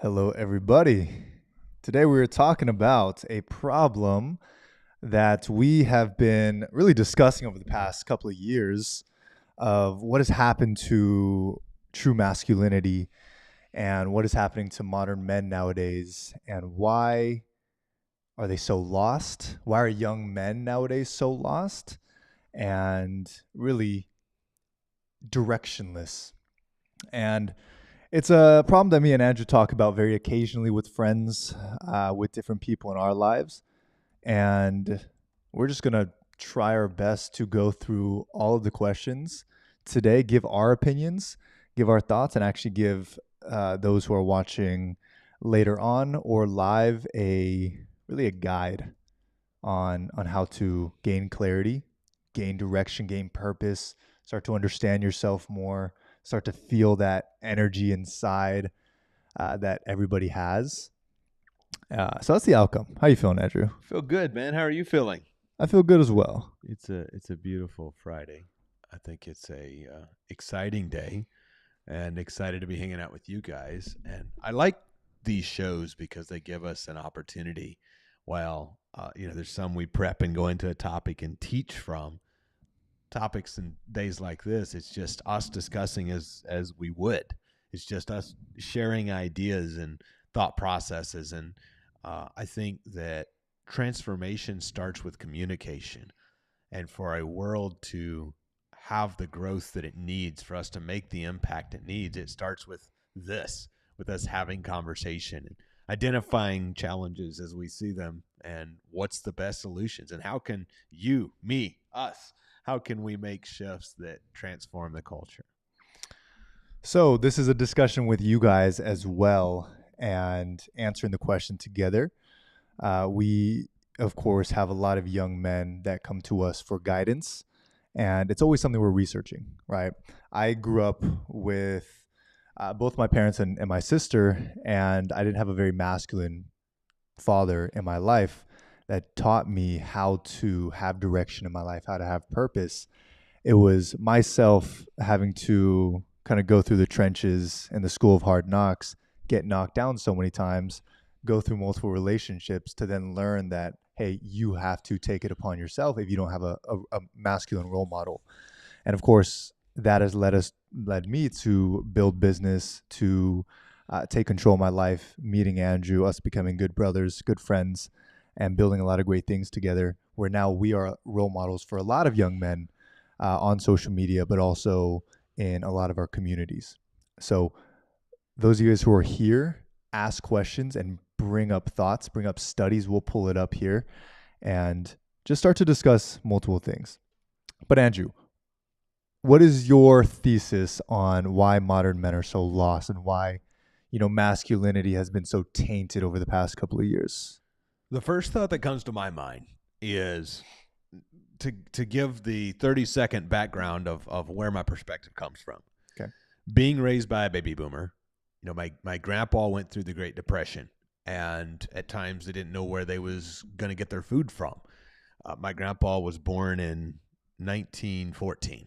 Hello, everybody. Today we are talking about a problem that we have been really discussing over the past couple of years of what has happened to true masculinity and what is happening to modern men nowadays and why are they so lost? Why are young men nowadays so lost and really directionless? And it's a problem that me and Andrew talk about very occasionally with friends, with different people in our lives. And we're just going to try our best to go through all of the questions today, give our opinions, give our thoughts, and actually give those who are watching later on or live a guide on how to gain clarity, gain direction, gain purpose, start to understand yourself more, start to feel that energy inside that everybody has. So that's the outcome. How you feeling, Andrew? Feel good, man. How are you feeling? I feel good as well. It's a beautiful Friday. I think it's a exciting day, and excited to be hanging out with you guys. And I like these shows because they give us an opportunity. While there's some we prep and go into a topic and teach from topics and days like this. It's just us discussing as we would. It's just us sharing ideas and thought processes. And I think that transformation starts with communication. And for a world to have the growth that it needs, for us to make the impact it needs, it starts with this, with us having conversation and identifying challenges as we see them and what's the best solutions and how can you, me, us, how can we make shifts that transform the culture? So this is a discussion with you guys as well and answering the question together. We, of course, have a lot of young men that come to us for guidance, and it's always something we're researching, right? I grew up with both my parents and my sister, and I didn't have a very masculine father in my life that taught me how to have direction in my life, how to have purpose. It was myself having to kind of go through the trenches in the school of hard knocks, get knocked down so many times, go through multiple relationships to then learn that, hey, you have to take it upon yourself if you don't have a masculine role model. And of course, that has led me to build business, to take control of my life, meeting Andrew, us becoming good brothers, good friends, and building a lot of great things together. Where now we are role models for a lot of young men on social media, but also in a lot of our communities. So those of you guys who are here, ask questions and bring up thoughts, bring up studies. We'll pull it up here and just start to discuss multiple things. But Andrew, what is your thesis on why modern men are so lost and why, masculinity has been so tainted over the past couple of years? The first thought that comes to my mind is to give the 30-second background of where my perspective comes from. Okay. Being raised by a baby boomer, my grandpa went through the Great Depression, and at times they didn't know where they was going to get their food from. My grandpa was born in 1914.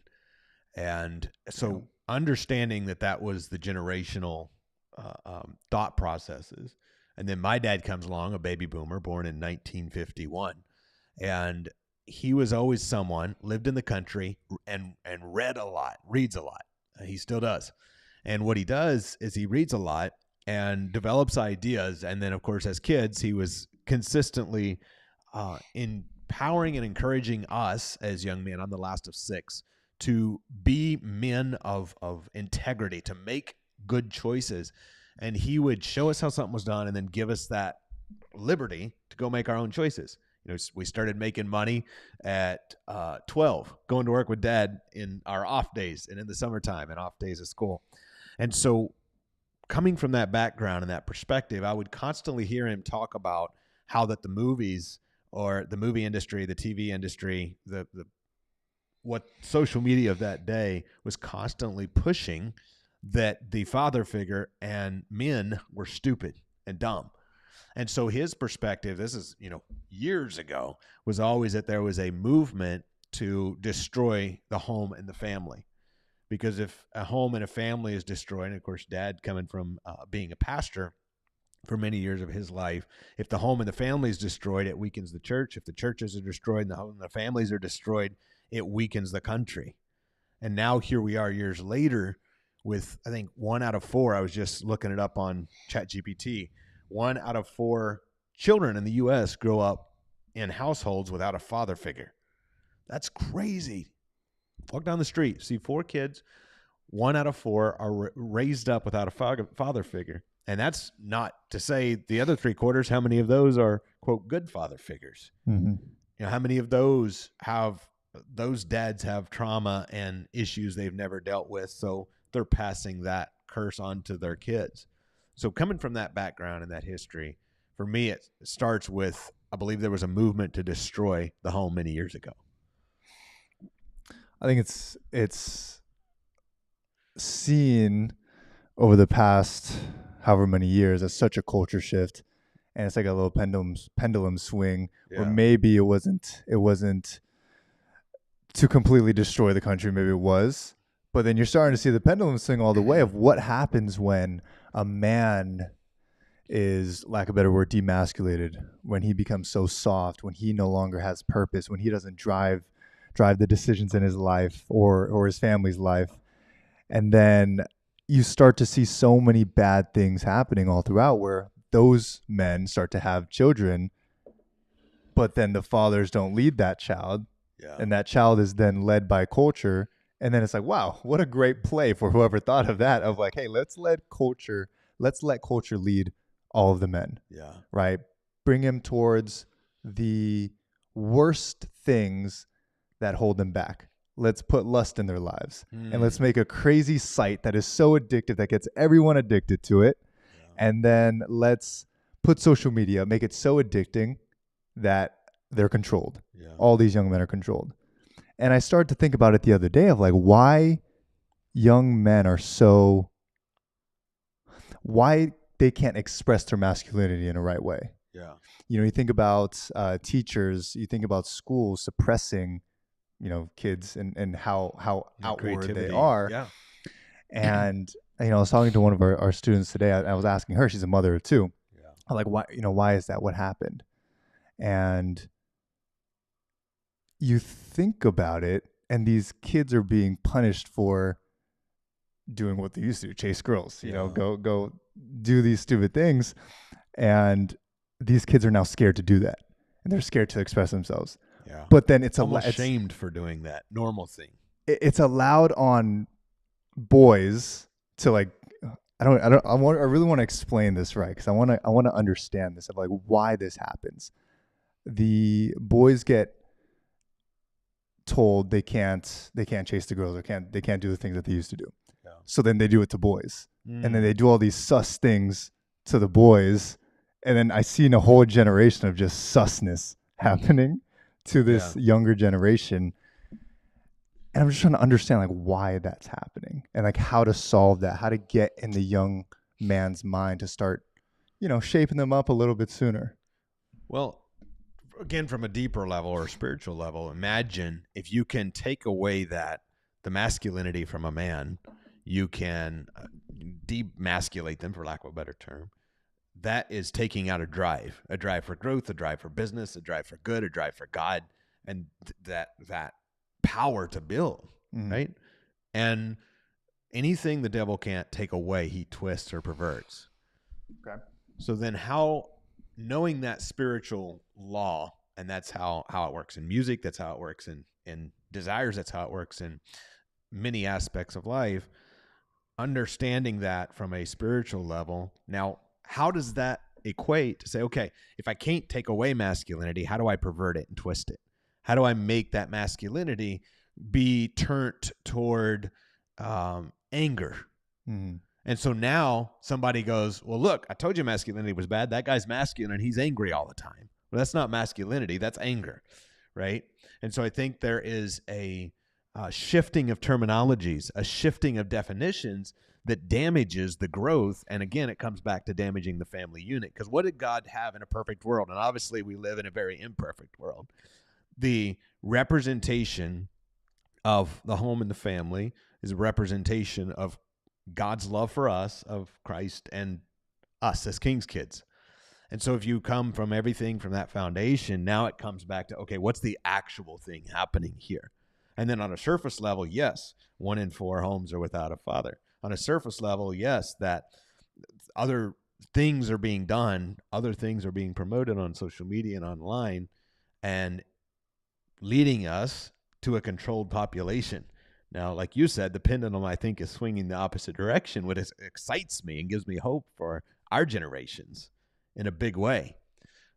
And so understanding that was the generational thought processes. And then my dad comes along, a baby boomer, born in 1951. And he was always someone, lived in the country and read a lot, reads a lot. He still does. And what he does is he reads a lot and develops ideas. And then, of course, as kids, he was consistently empowering and encouraging us as young men. I'm the last of six, to be men of integrity, to make good choices. And he would show us how something was done and then give us that liberty to go make our own choices. We started making money at 12, going to work with dad in our off days and in the summertime and off days of school. And so coming from that background and that perspective, I would constantly hear him talk about how that the movies or the movie industry, the TV industry, the what social media of that day was constantly pushing that the father figure and men were stupid and dumb. And so his perspective, this is, years ago, was always that there was a movement to destroy the home and the family. Because if a home and a family is destroyed, and of course, dad coming from being a pastor, for many years of his life. If the home and the family is destroyed, it weakens the church. If the churches are destroyed and the home and the families are destroyed, it weakens the country. And now here we are years later with, I think, 1 out of 4, I was just looking it up on ChatGPT, 1 out of 4 children in the U.S. grow up in households without a father figure. That's crazy. Walk down the street, see 4 kids, 1 out of 4 are raised up without a father figure. And that's not to say the other 3/4, how many of those are, quote, good father figures? Mm-hmm. You know, how many of those dads have trauma and issues they've never dealt with, so they're passing that curse on to their kids. So coming from that background and that history, for me, it starts with, I believe there was a movement to destroy the home many years ago. I think it's seen over the past however many years as such a culture shift, and it's like a little pendulum swing where maybe it wasn't to completely destroy the country, maybe it was, but then you're starting to see the pendulum swing all the way of what happens when a man is, lack of a better word, demasculated, when he becomes so soft, when he no longer has purpose, when he doesn't drive the decisions in his life or his family's life. And then you start to see so many bad things happening all throughout, where those men start to have children, but then the fathers don't lead that child. Yeah. And that child is then led by culture. And then it's like, wow, what a great play for whoever thought of that, of like, hey, let's let culture lead all of the men. Yeah. Right? Bring him towards the worst things that hold them back. Let's put lust in their lives, and let's make a crazy site that is so addictive that gets everyone addicted to it. Yeah. And then let's put social media, make it so addicting that they're controlled. Yeah. All these young men are controlled. And I started to think about it the other day of like why young men are so, why they can't express their masculinity in a right way. Yeah. You know, you think about teachers, you think about schools suppressing, you know, kids and how outward they are. Yeah. And, you know, I was talking to one of our students today. I was asking her, she's a mother of 2. Yeah. I'm like, why is that? What happened? And you think about it, and these kids are being punished for doing what they used to do, chase girls, you know, go do these stupid things. And these kids are now scared to do that. And they're scared to express themselves. Yeah. But then it's almost shamed for doing that normal thing. It's allowed on boys to like, I really want to explain this right, because I want to understand this of like why this happens. The boys get told they can't chase the girls, or they can't do the things that they used to do. Yeah. So then they do it to boys, and then they do all these sus things to the boys, and then I see a whole generation of just susness happening to this younger generation. And I'm just trying to understand like why that's happening, and like how to solve that, how to get in the young man's mind to start, you know, shaping them up a little bit sooner. Well, again, from a deeper level or spiritual level, imagine if you can take away the masculinity from a man, you can demasculate them, for lack of a better term. That is taking out a drive for growth, a drive for business, a drive for good, a drive for God, and that power to build, right? And anything the devil can't take away, he twists or perverts. Okay. So then knowing that spiritual law, and that's how it works in music, that's how it works in desires, that's how it works in many aspects of life, understanding that from a spiritual level. Now, how does that equate to say, okay, if I can't take away masculinity, how do I pervert it and twist it? How do I make that masculinity be turned toward anger? Mm-hmm. And so now somebody goes, well, look, I told you masculinity was bad. That guy's masculine and he's angry all the time. Well, that's not masculinity. That's anger, right? And so I think there is a shifting of terminologies, a shifting of definitions that damages the growth. And again, it comes back to damaging the family unit. Because what did God have in a perfect world? And obviously we live in a very imperfect world. The representation of the home and the family is a representation of God's love for us, of Christ, and us as King's kids. And so if you come from everything from that foundation, now it comes back to, okay, what's the actual thing happening here? And then on a surface level, yes, 1 in 4 homes are without a father. On a surface level, yes, that other things are being done, other things are being promoted on social media and online, and leading us to a controlled population. Now, like you said, the pendulum, I think, is swinging the opposite direction, which excites me and gives me hope for our generations in a big way.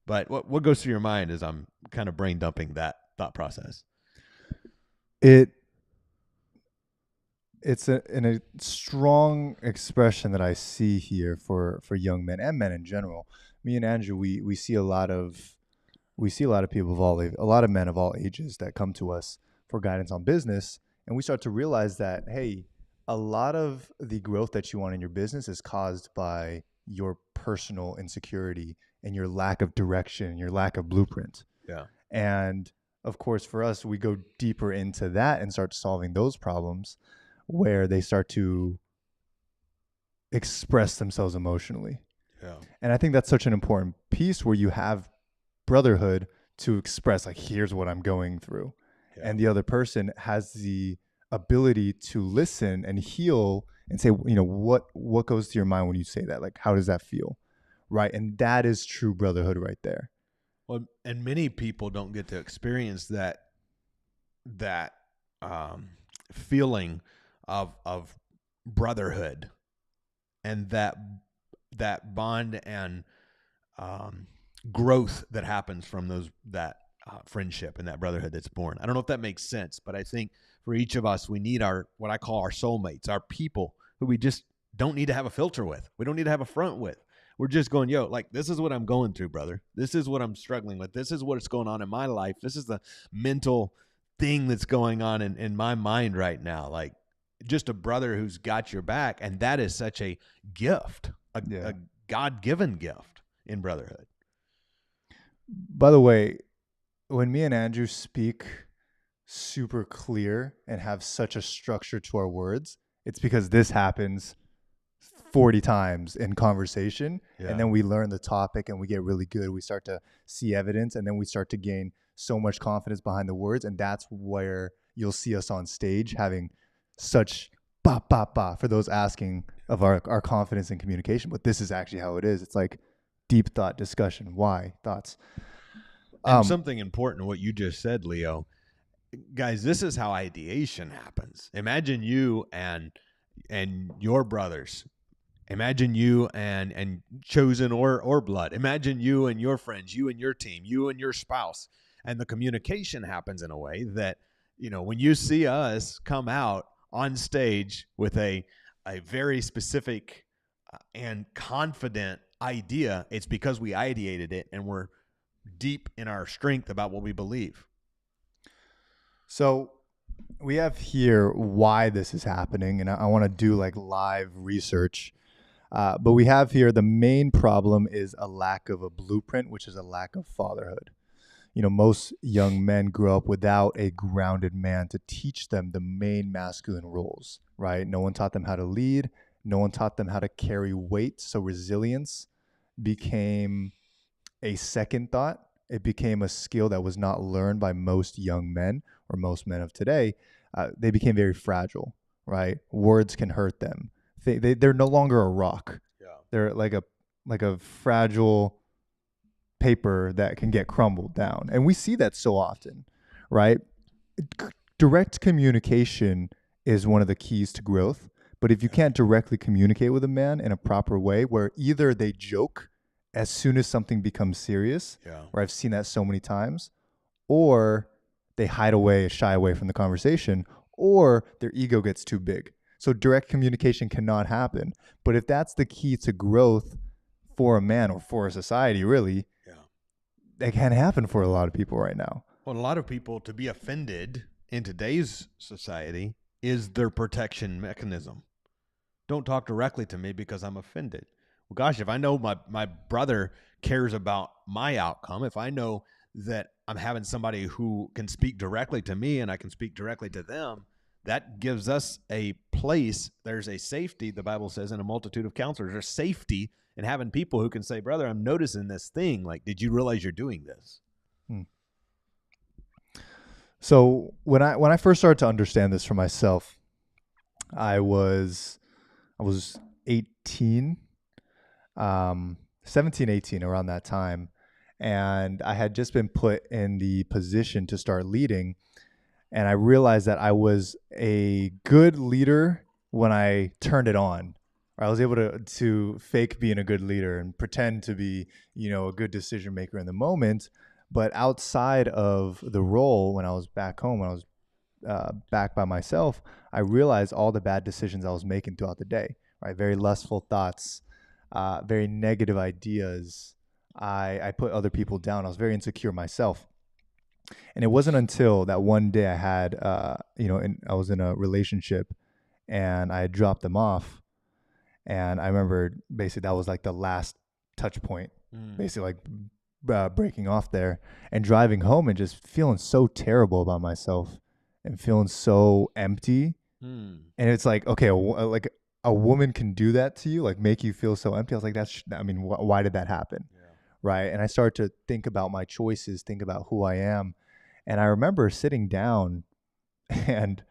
But what goes through your mind as I'm kind of brain dumping that thought process? It's in a strong expression that I see here for young men and men in general. Me and Andrew, we see a lot of people of a lot of men of all ages that come to us for guidance on business, and we start to realize that, hey, a lot of the growth that you want in your business is caused by your personal insecurity and your lack of direction, your lack of blueprint. Yeah. And of course, for us, we go deeper into that and start solving those problems where they start to express themselves emotionally. Yeah. And I think that's such an important piece where you have brotherhood to express, like, here's what I'm going through. Yeah. And the other person has the ability to listen and heal and say, you know, what goes to your mind when you say that? Like, how does that feel? Right. And that is true brotherhood right there. Well, and many people don't get to experience that feeling of brotherhood and that bond and growth that happens from that friendship and that brotherhood that's born. I don't know if that makes sense, but I think for each of us, we need what I call our soulmates, our people who we just don't need to have a filter with. We don't need to have a front with. We're just going, yo, like, this is what I'm going through, brother. This is what I'm struggling with. This is what's going on in my life. This is the mental thing that's going on in my mind right now. Like, just a brother who's got your back. And that is such a gift, a God-given gift in brotherhood. By the way, when me and Andrew speak super clear and have such a structure to our words, it's because this happens 40 times in conversation. Yeah. And then we learn the topic and we get really good. We start to see evidence, and then we start to gain so much confidence behind the words. And that's where you'll see us on stage having such ba ba ba for those asking of our confidence in communication. But this is actually how it is. It's like deep thought discussion. Why? Thoughts. And something important, what you just said, Leo. Guys, this is how ideation happens. Imagine you and your brothers. Imagine you and chosen or blood. Imagine you and your friends, you and your team, you and your spouse. And the communication happens in a way that, you know, when you see us come out on stage with a very specific and confident idea, it's because we ideated it and we're deep in our strength about what we believe. So we have here why this is happening, and I want to do like live research. But we have here the main problem is a lack of a blueprint, which is a lack of fatherhood. You know, most young men grow up without a grounded man to teach them the main masculine roles, right? No one taught them how to lead. No one taught them how to carry weight. So resilience became a second thought. It became a skill that was not learned by most young men or most men of today. They became very fragile, right? Words can hurt them. They're no longer a rock. Yeah. They're like a fragile paper that can get crumbled down. And we see that so often, right? Direct communication is one of the keys to growth. But if you can't directly communicate with a man in a proper way, where either they joke as soon as something becomes serious, where I've seen that so many times, or they hide away, shy away from the conversation, or their ego gets too big. So direct communication cannot happen. But if that's the key to growth for a man or for a society, really, that can't happen for a lot of people right now. Well, a lot of people, to be offended in today's society is their protection mechanism. Don't talk directly to me because I'm offended. Well, gosh, if I know my brother cares about my outcome, if I know that I'm having somebody who can speak directly to me and I can speak directly to them, that gives us a place, there's a safety, the Bible says, in a multitude of counselors. There's safety in having people who can say, brother, I'm noticing this thing. Like, did you realize you're doing this? Hmm. So when I first started to understand this for myself, I was 18, 17, 18, around that time. And I had just been put in the position to start leading. And I realized that I was a good leader when I turned it on. I was able to fake being a good leader and pretend to be, a good decision maker in the moment. But outside of the role, when I was back home, when I was back by myself, I realized all the bad decisions I was making throughout the day, right? Very lustful thoughts, very negative ideas. I put other people down. I was very insecure myself. And it wasn't until that one day I had, I was in a relationship and I had dropped them off. And I remember basically that was like the last touch point, basically like breaking off there and driving home and just feeling so terrible about myself and feeling so empty. And it's like, okay, like a woman can do that to you, like make you feel so empty. I was like, why did that happen? Yeah. Right. And I started to think about my choices, think about who I am. And I remember sitting down and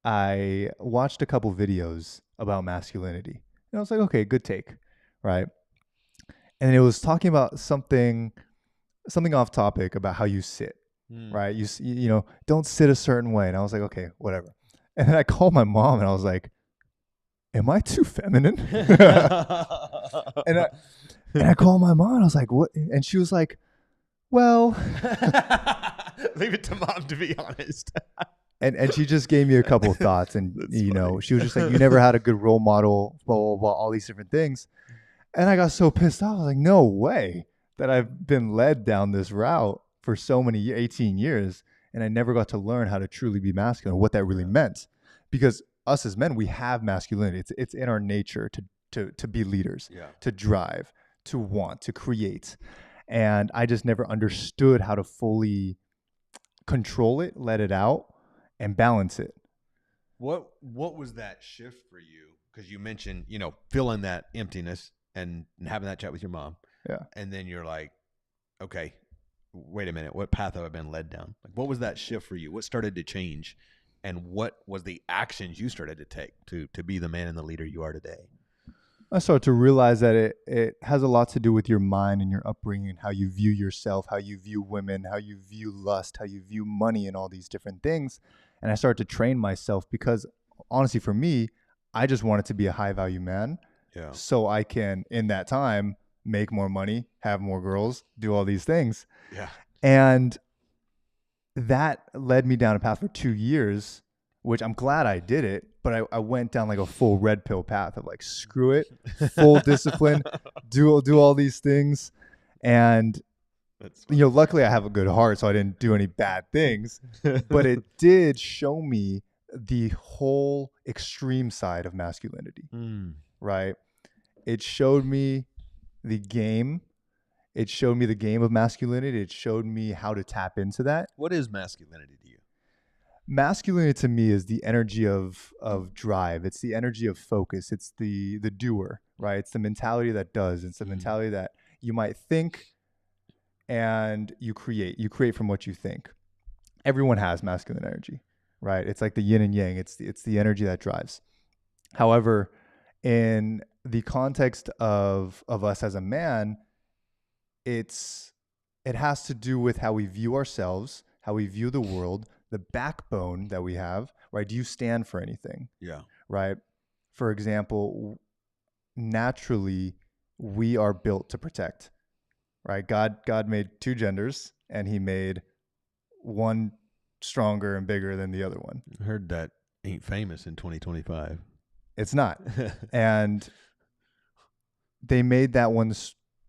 I watched a couple videos about masculinity. And I was like, okay, good take. Right. And it was talking about something off topic about how you sit. Right. Don't sit a certain way. And I was like, okay, whatever. And then I called my mom and I was like, am I too feminine? and I called my mom and I was like, what? And she was like, well, leave it to mom, to be honest. and she just gave me a couple of thoughts. And, she was just like, you never had a good role model, blah, blah, blah, all these different things. And I got so pissed off. I was like, no way that I've been led down this route for so many 18 years. And I never got to learn how to truly be masculine, what that really meant. Because us as men, we have masculinity. It's in our nature to be leaders, to drive, to want, to create. And I just never understood how to fully control it, let it out, and balance it. What was that shift for you? Because you mentioned, feeling that emptiness and having that chat with your mom. Yeah. And then you're like, okay, wait a minute, what path have I been led down? Like, what was that shift for you? What started to change? And what was the actions you started to take to be the man and the leader you are today? I started to realize that it has a lot to do with your mind and your upbringing, how you view yourself, how you view women, how you view lust, how you view money, and all these different things. And I started to train myself because, honestly, for me, I just wanted to be a high value man. Yeah. So I can, in that time, make more money, have more girls, do all these things. Yeah. And that led me down a path for 2 years, which I'm glad I did it, but I went down like a full red pill path of like, screw it, full discipline, do all these things. And, luckily I have a good heart, so I didn't do any bad things, but it did show me the whole extreme side of masculinity, right? It showed me the game. It showed me the game of masculinity. It showed me how to tap into that. What is masculinity to you? Masculinity to me is the energy of drive. It's the energy of focus. It's the doer, right? It's the mentality that does. It's the mentality that you might think and you create. You create from what you think. Everyone has masculine energy, right? It's like the yin and yang. It's the energy that drives. However, in the context of us as a man, it has to do with how we view ourselves, how we view the world, the backbone that we have, right? Do you stand for anything? Yeah. Right. For example, naturally, we are built to protect, right? God made two genders and he made one stronger and bigger than the other one. I heard that ain't famous in 2025. It's not. And they made that one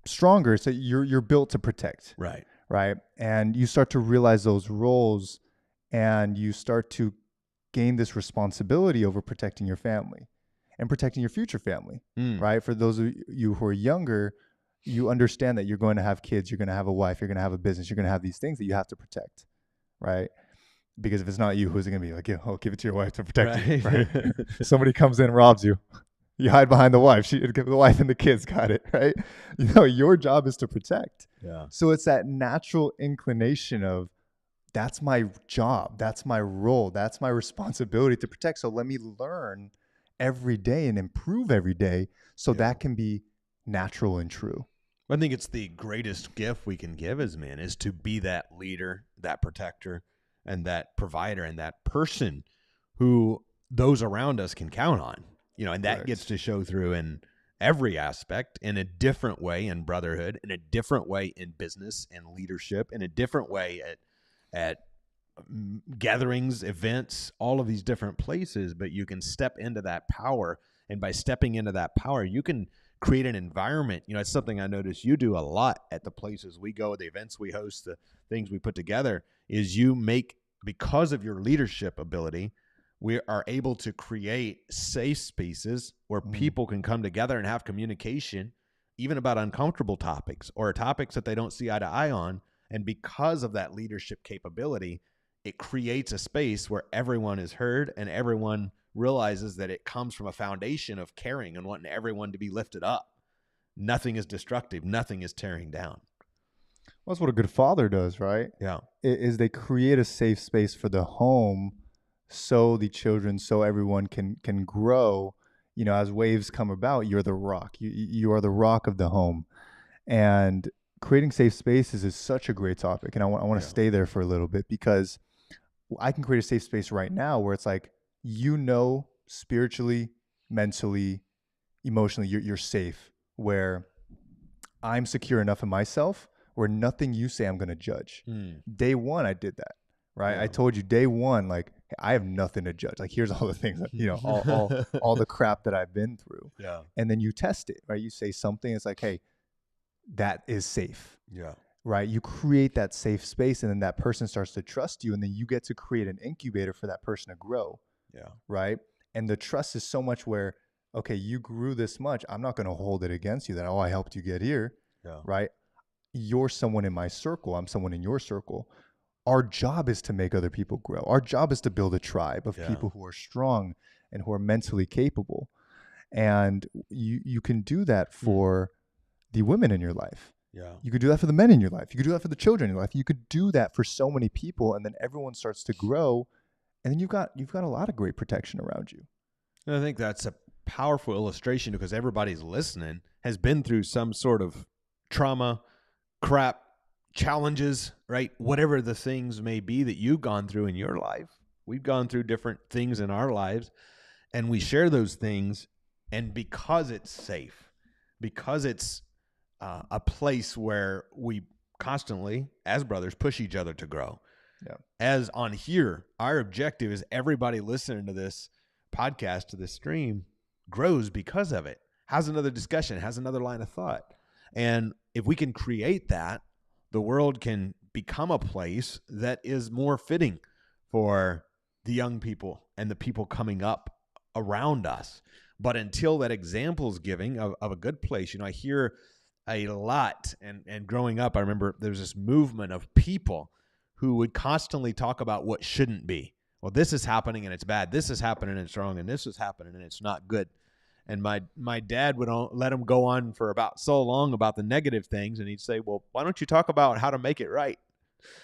stronger. So you're built to protect. Right. Right. And you start to realize those roles and you start to gain this responsibility over protecting your family and protecting your future family. Right. For those of you who are younger, you understand that you're going to have kids, you're going to have a wife, you're going to have a business, you're going to have these things that you have to protect. Right. Because if it's not you, who's it going to be? Like, yeah, oh, give it to your wife to protect you, Right. right? Somebody comes in and robs you. You hide behind the wife. The wife and the kids got it, right? Your job is to protect. Yeah. So it's that natural inclination of, that's my job, that's my role, that's my responsibility to protect. So let me learn every day and improve every day so Yeah. that can be natural and true. I think it's the greatest gift we can give as men is to be that leader, that protector, and that provider, and that person who those around us can count on. And that Correct. gets to show through in every aspect, in a different way in brotherhood, in a different way in business and leadership, in a different way at gatherings, events, all of these different places. But you can step into that power, and by stepping into that power, you can create an environment. It's something I notice you do a lot at the places we go, the events we host, the things we put together, is you make, because of your leadership ability, we are able to create safe spaces where people can come together and have communication, even about uncomfortable topics or topics that they don't see eye to eye on. And because of that leadership capability, it creates a space where everyone is heard and everyone realizes that it comes from a foundation of caring and wanting everyone to be lifted up. Nothing is destructive. Nothing is tearing down. Well, that's what a good father does, right? Yeah. Is they create a safe space for the home so the children, so everyone can grow. As waves come about, you're the rock. You are the rock of the home. And creating safe spaces is such a great topic. And I want to stay there for a little bit, because I can create a safe space right now where it's like, spiritually, mentally, emotionally, you're safe, where I'm secure enough in myself where nothing you say I'm going to judge. Day one, I did that, right? Yeah. I told you day one, like, hey, I have nothing to judge. Like, here's all the things that, all the crap that I've been through. Yeah. And then you test it, right? You say something, it's like, hey, that is safe. Yeah. Right? You create that safe space, and then that person starts to trust you, and then you get to create an incubator for that person to grow. Yeah. Right? And the trust is so much where, okay, you grew this much, I'm not going to hold it against you that, oh, I helped you get here. Yeah. Right? You're someone in my circle, I'm someone in your circle. Our job is to make other people grow. Our job is to build a tribe of people who are strong and who are mentally capable. And you can do that for the women in your life. Yeah. You could do that for the men in your life. You could do that for the children in your life. You could do that for so many people, and then everyone starts to grow, and then you've got a lot of great protection around you. And I think that's a powerful illustration, because everybody's listening has been through some sort of trauma, crap, challenges, right? Whatever the things may be that you've gone through in your life. We've gone through different things in our lives, and we share those things. And because it's safe, because it's a place where we constantly, as brothers, push each other to grow. Yeah. As on here, our objective is everybody listening to this podcast, to this stream, grows because of it, has another discussion, has another line of thought. And if we can create that, the world can become a place that is more fitting for the young people and the people coming up around us. But until that example is giving of a good place, I hear a lot, and growing up, I remember there was this movement of people who would constantly talk about what shouldn't be. Well, this is happening and it's bad. This is happening and it's wrong. And this is happening and it's not good. And my dad would let him go on for about so long about the negative things. And he'd say, well, why don't you talk about how to make it right?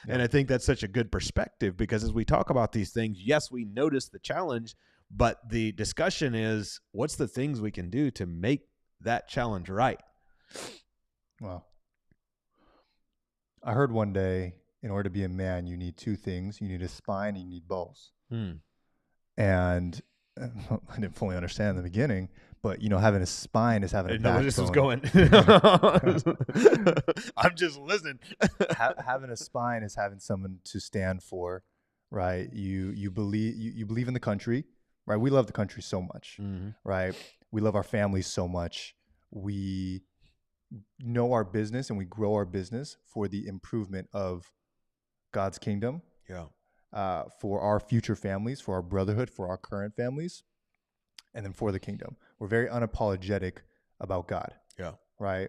Yeah. And I think that's such a good perspective, because as we talk about these things, yes, we notice the challenge, but the discussion is, what's the things we can do to make that challenge right? Wow. I heard one day, in order to be a man, you need two things. You need a spine and you need balls. And I didn't fully understand in the beginning, but having a spine is having a backbone. I didn't know where this was going. I'm just listening. Having a spine is having someone to stand for, right? You believe in the country, right? We love the country so much, right? We love our families so much. We know our business and we grow our business for the improvement of God's kingdom. Yeah. For our future families, for our brotherhood, for our current families, and then for the kingdom. We're very unapologetic about God. Yeah. Right?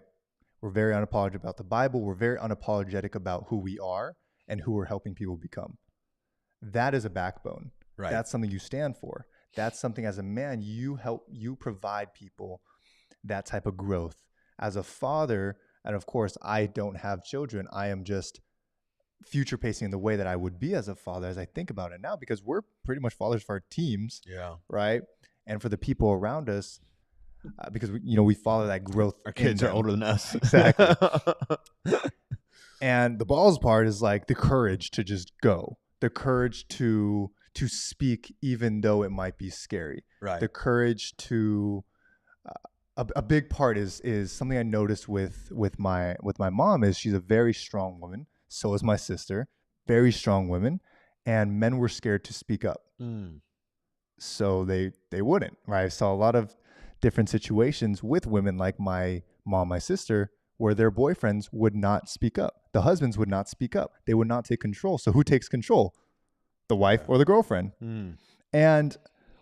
We're very unapologetic about the Bible. We're very unapologetic about who we are and who we're helping people become. That is a backbone. Right. That's something you stand for. That's something as a man, you provide people that type of growth. As a father, and of course, I don't have children. I am just future pacing in the way that I would be as a father as I think about it now, because we're pretty much fathers for our teams, Yeah. right? And for the people around us, because we follow that growth. Our kids in are them. older than us. Exactly. And the balls part is like the courage to just go, the courage to speak, even though it might be scary. Right. The courage to a big part is something I noticed with my mom is she's a very strong woman. So is my sister, very strong women, and men were scared to speak up. Mm. So they wouldn't, right? I saw a lot of different situations with women like my mom, my sister, where their boyfriends would not speak up. The husbands would not speak up. They would not take control. So who takes control? The wife or the girlfriend. Mm. And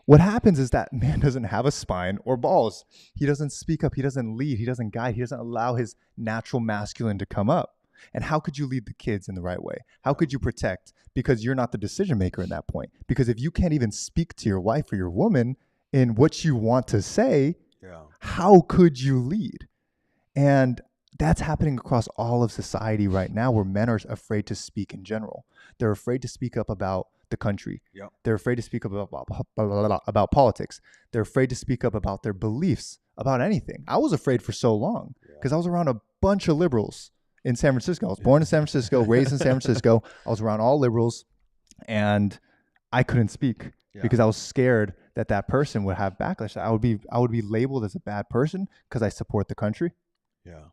what happens is that man doesn't have a spine or balls. He doesn't speak up. He doesn't lead. He doesn't guide. He doesn't allow his natural masculine to come up. And how could you lead the kids in the right way? How could you protect? Because you're not the decision maker in that point. Because if you can't even speak to your wife or your woman in what you want to say, how could you lead? And that's happening across all of society right now, where men are afraid to speak in general. They're afraid to speak up about the country. Yep. They're afraid to speak up about politics. They're afraid to speak up about their beliefs, about anything. I was afraid for so long because I was around a bunch of liberals in San Francisco. I was born in San Francisco, raised in San Francisco. I was around all liberals, and I couldn't speak because I was scared that person would have backlash. I would be labeled as a bad person because I support the country. Yeah.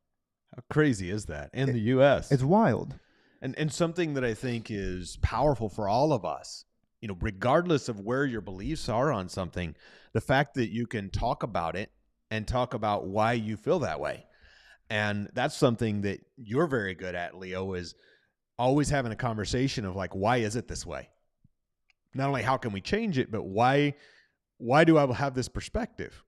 How crazy is that in the U.S.? It's wild. And something that I think is powerful for all of us, regardless of where your beliefs are on something, the fact that you can talk about it and talk about why you feel that way. And that's something that you're very good at, Leo, is always having a conversation of like, why is it this way? Not only how can we change it, but why do I have this perspective?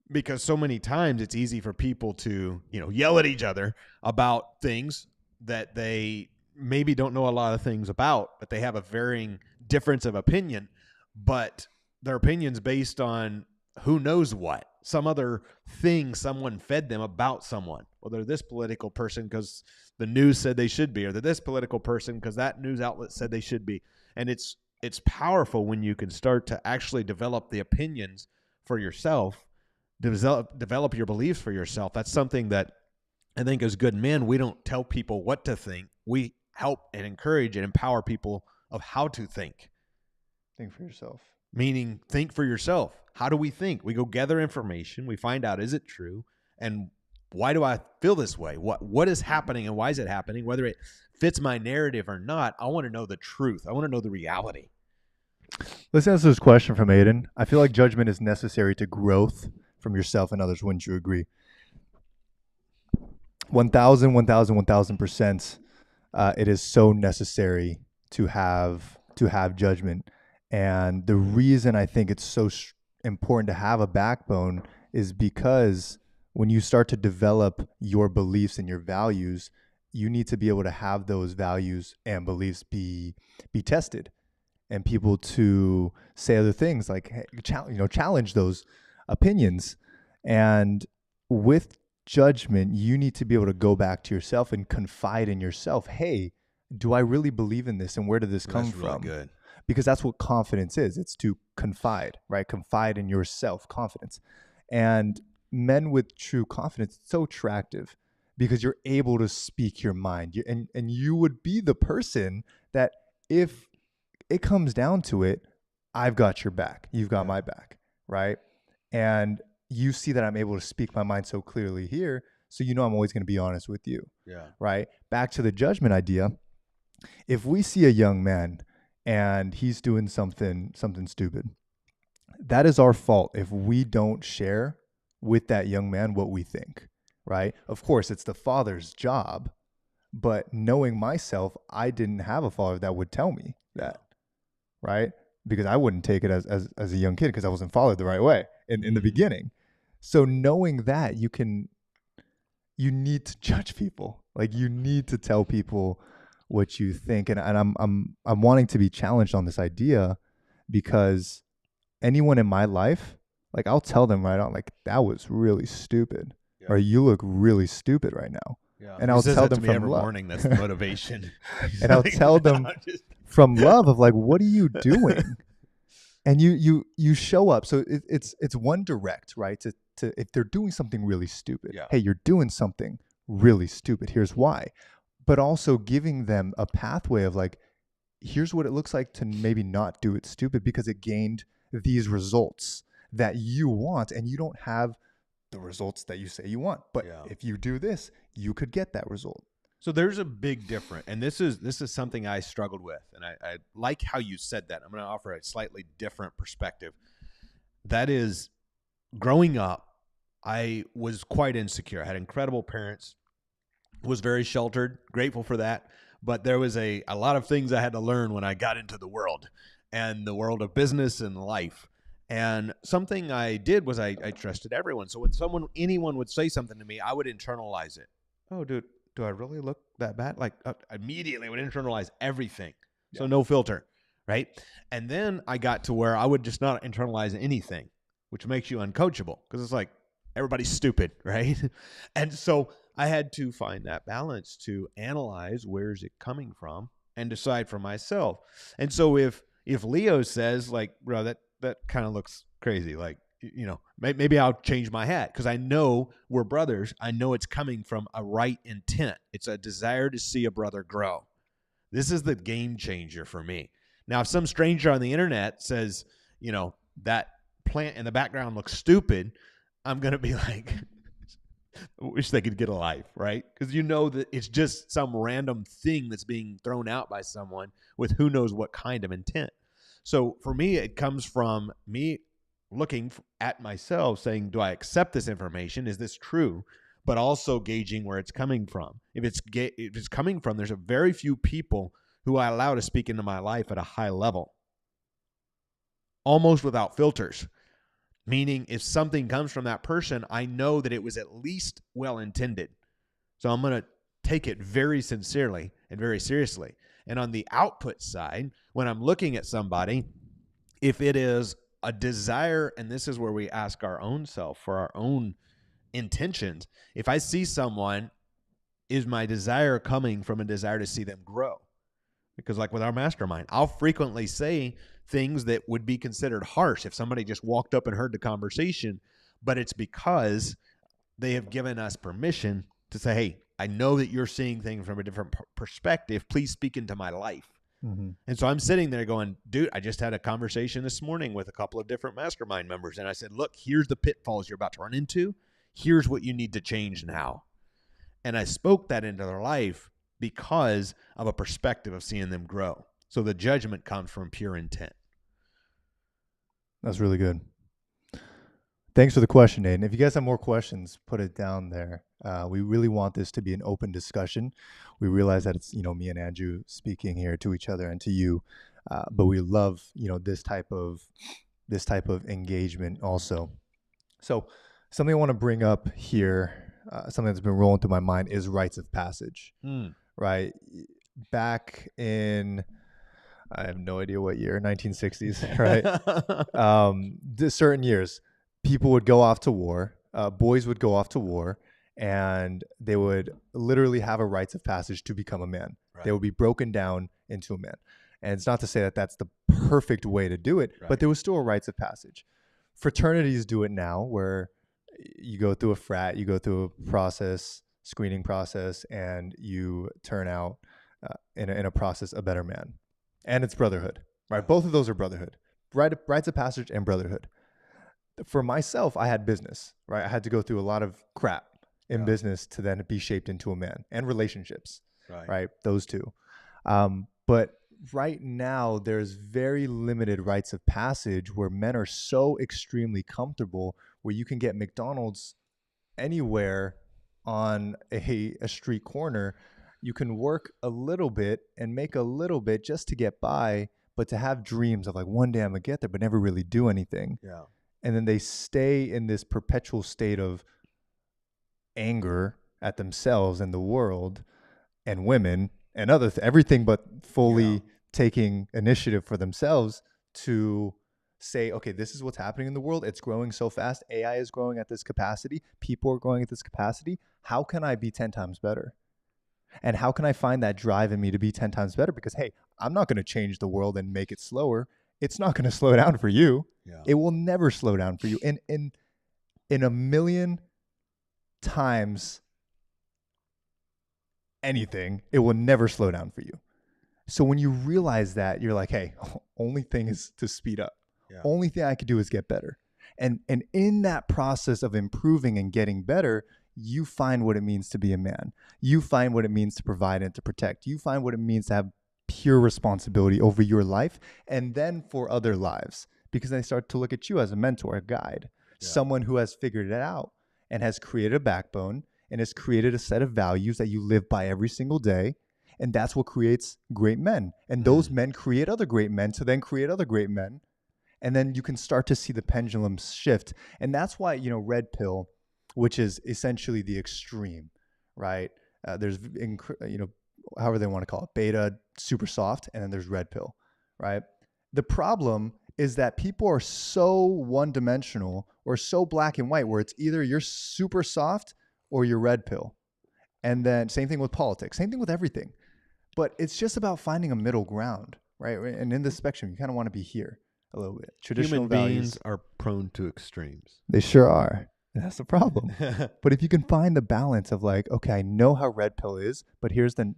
Because so many times it's easy for people to, yell at each other about things that they maybe don't know a lot of things about, but they have a varying difference of opinion, but their opinion's based on who knows what, some other thing someone fed them about someone. Well, they're this political person because the news said they should be, or they're this political person because that news outlet said they should be. And it's powerful when you can start to actually develop the opinions for yourself, develop your beliefs for yourself. That's something that I think as good men, we don't tell people what to think. We help and encourage and empower people of how to think. Think for yourself. Meaning, think for yourself. How do we think? We go gather information. We find out, is it true? And why do I feel this way? What is happening and why is it happening? Whether it fits my narrative or not, I want to know the truth. I want to know the reality. Let's answer this question from Aiden. I feel like judgment is necessary to growth from yourself and others. Wouldn't you agree? 1,000%. It is so necessary to have judgment. And the reason I think it's so important to have a backbone is because when you start to develop your beliefs and your values, you need to be able to have those values and beliefs be tested, and people to say other things like, hey, challenge those opinions. And with judgment, you need to be able to go back to yourself and confide in yourself. Hey, do I really believe in this, and where did this come That's from? really good. Because that's what confidence is. It's to confide, right? Confide in yourself, confidence. And men with true confidence, it's so attractive because you're able to speak your mind. And you would be the person that if it comes down to it, I've got your back. You've got my back, right? And you see that I'm able to speak my mind so clearly here, so I'm always going to be honest with you, right? Back to the judgment idea. If we see a young man and he's doing something stupid, that is our fault if we don't share with that young man what we think, right? Of course, it's the father's job, but knowing myself, I didn't have a father that would tell me that, right? Because I wouldn't take it as a young kid because I wasn't followed the right way in the beginning. So knowing that, you need to judge people. Like, you need to tell people what you think, and I'm wanting to be challenged on this idea because anyone in my life, like I'll tell them right on, like that was really stupid, Yeah. or you look really stupid right now, Yeah. and He I'll says tell that to them me from every love, morning. That's the motivation. He's and I'll like, tell "No, them I'm just from love of like, what are you doing? And you show up. So it's one direct, right? To if they're doing something really stupid, Yeah. hey, you're doing something really stupid. Here's why. But also giving them a pathway of like, here's what it looks like to maybe not do it stupid because it gained these results that you want, and you don't have the results that you say you want. But Yeah. if you do this, you could get that result. So there's a big difference, and this is something I struggled with, and I like how you said that. I'm going to offer a slightly different perspective. That is, growing up, I was quite insecure. I had incredible parents, was very sheltered, grateful for that, but there was a lot of things I had to learn when I got into the world of business and life. And something I did was I trusted everyone. So when anyone would say something to me, I would internalize it. Oh, dude, do I really look that bad? Like immediately I would internalize everything. So Yeah. no filter, right? And then I got to where I would just not internalize anything, which makes you uncoachable because it's like everybody's stupid, right? And so I had to find that balance to analyze where's it coming from and decide for myself. And so if Leo says like, bro, that kind of looks crazy, like, you know, maybe I'll change my hat because I know we're brothers. I know it's coming from a right intent. It's a desire to see a brother grow. This is the game changer for me. Now, if some stranger on the internet says, you know, that plant in the background looks stupid, I'm going to be like, I wish they could get a life, right? Because you know that it's just some random thing that's being thrown out by someone with who knows what kind of intent. So for me, it comes from me looking at myself saying, do I accept this information? Is this true? But also gauging where it's coming from. If it's coming from, there's a very few people who I allow to speak into my life at a high level, almost without filters. Meaning, if something comes from that person, I know that it was at least well intended. So I'm going to take it very sincerely and very seriously. And on the output side, when I'm looking at somebody, if it is a desire, and this is where we ask our own self for our own intentions, if I see someone, is my desire coming from a desire to see them grow? Because like with our mastermind, I'll frequently say things that would be considered harsh if somebody just walked up and heard the conversation, but it's because they have given us permission to say, hey, I know that you're seeing things from a different perspective. Please speak into my life. Mm-hmm. And so I'm sitting there going, dude, I just had a conversation this morning with a couple of different mastermind members. And I said, look, here's the pitfalls you're about to run into. Here's what you need to change now. And I spoke that into their life because of a perspective of seeing them grow. So the judgment comes from pure intent. That's really good. Thanks for the question, Aiden. If you guys have more questions, put it down there. We really want this to be an open discussion. We realize that it's, me and Andrew speaking here to each other and to you, but we love, this type of engagement also. So something I want to bring up here, something that's been rolling through my mind is rites of passage, right? Back in, I have no idea what year, 1960s, right? Certain years, people would go off to war, boys would go off to war, and they would literally have a rites of passage to become a man. Right. They would be broken down into a man. And it's not to say that that's the perfect way to do it, Right. but there was still a rites of passage. Fraternities do it now where you go through a frat, you go through a process, screening process, and you turn out in a process a better man. And it's brotherhood, right? Both of those are brotherhood, rites of passage and brotherhood. For myself, I had business, right? I had to go through a lot of crap in business to then be shaped into a man, and relationships, right? Those two. But right now, there's very limited rites of passage where men are so extremely comfortable where you can get McDonald's anywhere on a street corner. You can work a little bit and make a little bit just to get by, but to have dreams of like, one day I'm gonna get there, but never really do anything. Yeah. And then they stay in this perpetual state of anger at themselves and the world and women and everything but Yeah. fully taking initiative for themselves to say, okay, this is what's happening in the world. It's growing so fast. AI is growing at this capacity. People are growing at this capacity. How can I be 10 times better? And how can I find that drive in me to be 10 times better? Because, hey, I'm not going to change the world and make it slower. It's not going to slow down for you. Yeah. It will never slow down for you. In a million times anything, it will never slow down for you. So when you realize that, you're like, hey, only thing is to speed up. Yeah. Only thing I could do is get better. And in that process of improving and getting better, you find what it means to be a man. You find what it means to provide and to protect. You find what it means to have pure responsibility over your life and then for other lives, because they start to look at you as a mentor, a guide, Yeah. someone who has figured it out and has created a backbone and has created a set of values that you live by every single day. And that's what creates great men. And those men create other great men to then create other great men. And then you can start to see the pendulum shift. And that's why, red pill, which is essentially the extreme, right? There's, however they want to call it, beta, super soft, and then there's red pill, right? The problem is that people are so one dimensional or so black and white where it's either you're super soft or you're red pill. And then same thing with politics, same thing with everything. But it's just about finding a middle ground, right? And in this spectrum, you kind of want to be here a little bit. Traditional Human beings values, are prone to extremes. they sure are. And that's the problem. But if you can find the balance of like, okay, I know how red pill is, but here's the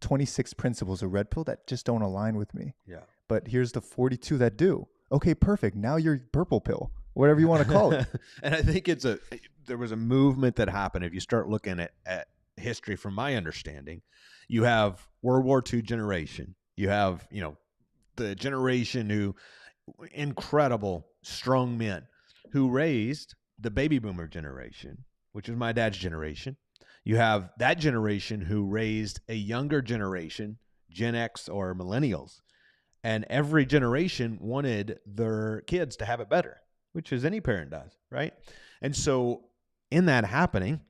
26 principles of red pill that just don't align with me. Yeah. But here's the 42 that do. Okay, perfect. Now you're purple pill, whatever you want to call it. And I think there was a movement that happened. If you start looking at history, from my understanding, you have World War II generation. You have, the generation who, incredible, strong men who raised the baby boomer generation, which is my dad's generation. You have that generation who raised a younger generation, Gen X or millennials. And every generation wanted their kids to have it better, which is any parent does, right? And so in that happening,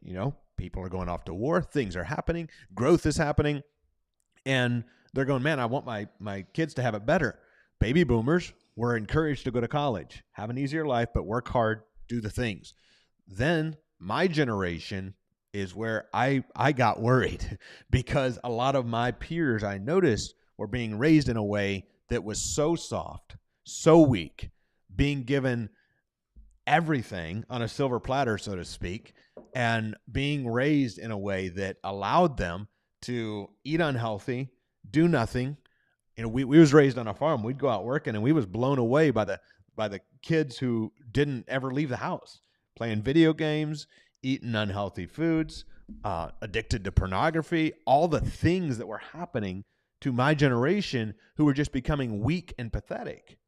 people are going off to war, things are happening, growth is happening, and they're going, man, I want my kids to have it better. Baby boomers were encouraged to go to college, have an easier life, but work hard, do the things. Then my generation is where I got worried because a lot of my peers I noticed were being raised in a way that was so soft, so weak, being given everything on a silver platter, so to speak, and being raised in a way that allowed them to eat unhealthy, do nothing. We was raised on a farm. We'd go out working, and we was blown away by the kids who didn't ever leave the house, playing video games, eating unhealthy foods, addicted to pornography, all the things that were happening to my generation who were just becoming weak and pathetic.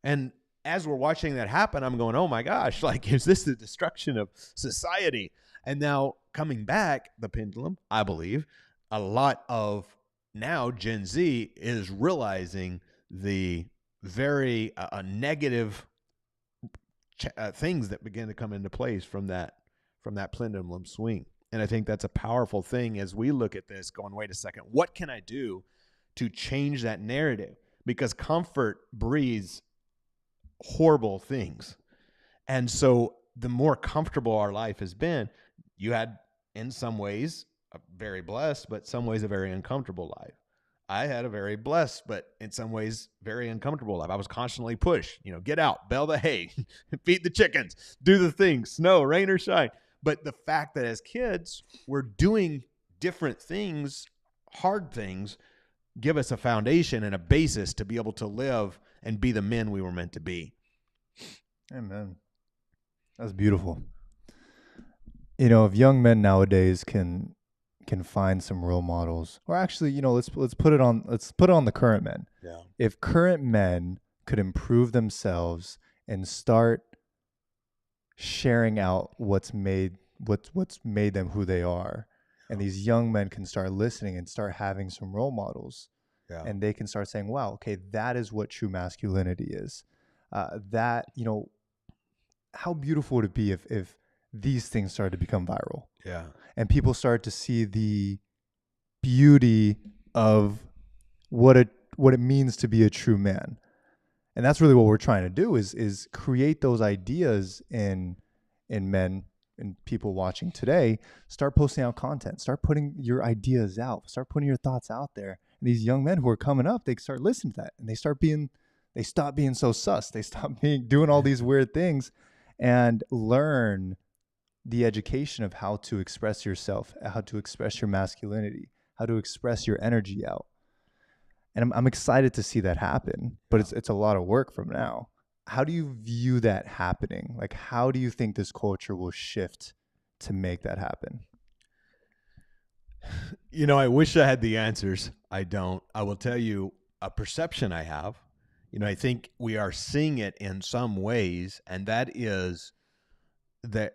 And as we're watching that happen, I'm going, oh my gosh, like, is this the destruction of society? And now coming back, the pendulum, I believe, a lot of now Gen Z is realizing the very negative things that begin to come into place from that pendulum swing. And I think that's a powerful thing as we look at this going, wait a second, what can I do to change that narrative? Because comfort breeds horrible things. And so the more comfortable our life has been, you had in some ways a very blessed, but some ways a very uncomfortable life. I had a very blessed, but in some ways very uncomfortable life. I was constantly pushed, get out, bale the hay, feed the chickens, do the things, snow, rain or shine. But the fact that as kids, we're doing different things, hard things, give us a foundation and a basis to be able to live and be the men we were meant to be. Amen. That's beautiful. If young men nowadays can find some role models, or actually, let's put it on the current men. Yeah. If current men could improve themselves and start sharing out what's made them who they are, and these young men can start listening and start having some role models, and they can start saying, wow, okay, that is what true masculinity is. That, how beautiful would it be if these things started to become viral? Yeah. And people start to see the beauty of what it means to be a true man. And that's really what we're trying to do is create those ideas in men and people watching today. Start posting out content, start putting your ideas out, start putting your thoughts out there. And these young men who are coming up, they start listening to that, and they stop being so sus. They stop doing all these weird things and learn the education of how to express yourself, how to express your masculinity, how to express your energy out. And I'm excited to see that happen, but it's a lot of work from now. How do you view that happening? Like, how do you think this culture will shift to make that happen? I wish I had the answers. I don't. I will tell you a perception I have. I think we are seeing it in some ways, and that is that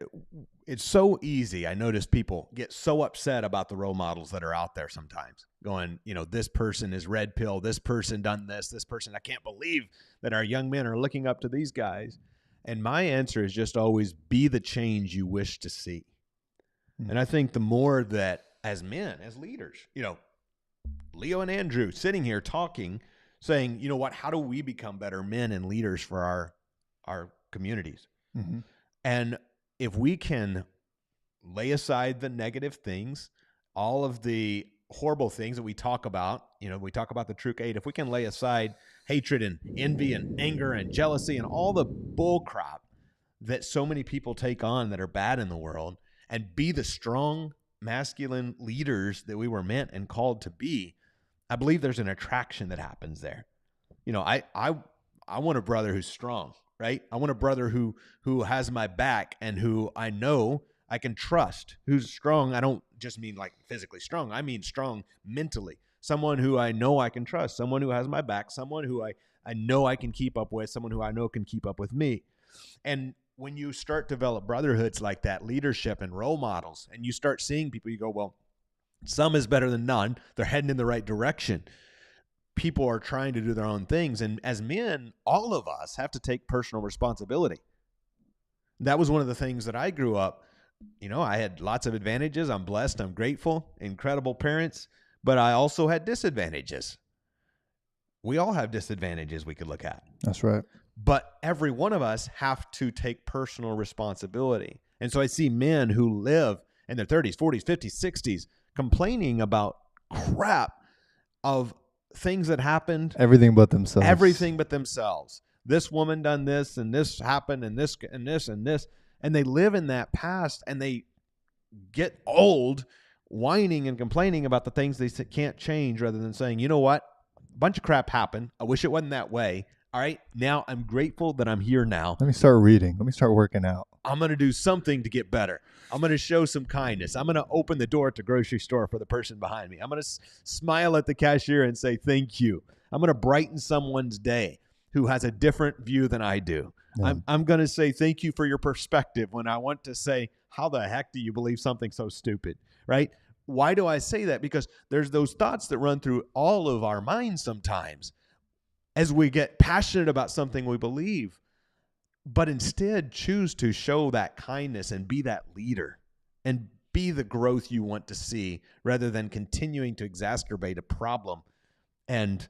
it's so easy. I notice people get so upset about the role models that are out there sometimes, going, this person is red pill, this person done this person. I can't believe that our young men are looking up to these guys. And my answer is just always be the change you wish to see. And I think the more that as men, as leaders, Leo and Andrew sitting here talking, saying, how do we become better men and leaders for our communities? Mm-hmm. And if we can lay aside the negative things, all of the horrible things that we talk about, we talk about the True Eight, if we can lay aside hatred and envy and anger and jealousy and all the bull crap that so many people take on that are bad in the world, and be the strong masculine leaders that we were meant and called to be, I believe there's an attraction that happens there. I want a brother who's strong, right? I want a brother who has my back and who I know I can trust, who's strong. I don't just mean like physically strong. I mean strong mentally. Someone who I know I can trust, someone who has my back, someone who I know I can keep up with, someone who I know can keep up with me. And when you start to develop brotherhoods like that, leadership and role models, and you start seeing people, you go, well, some is better than none. They're heading in the right direction. People are trying to do their own things. And as men, all of us have to take personal responsibility. That was one of the things that I grew up. I had lots of advantages. I'm blessed. I'm grateful. Incredible parents. But I also had disadvantages. We all have disadvantages we could look at. That's right. But every one of us have to take personal responsibility. And so I see men who live in their 30s, 40s, 50s, 60s complaining about crap of things that happened. Everything but themselves. Everything but themselves. This woman done this, and this happened, and this, and this, and this. And they live in that past, and they get old whining and complaining about the things they can't change, rather than saying, you know what? A bunch of crap happened. I wish it wasn't that way. All right, now I'm grateful that I'm here now. Let me start reading. Let me start working out. I'm going to do something to get better. I'm going to show some kindness. I'm going to open the door at the grocery store for the person behind me. I'm going to smile at the cashier and say thank you. I'm going to brighten someone's day who has a different view than I do. Yeah. I'm going to say thank you for your perspective when I want to say, how the heck do you believe something so stupid, right? Why do I say that? Because there's those thoughts that run through all of our minds sometimes as we get passionate about something we believe, but instead choose to show that kindness and be that leader and be the growth you want to see, rather than continuing to exacerbate a problem and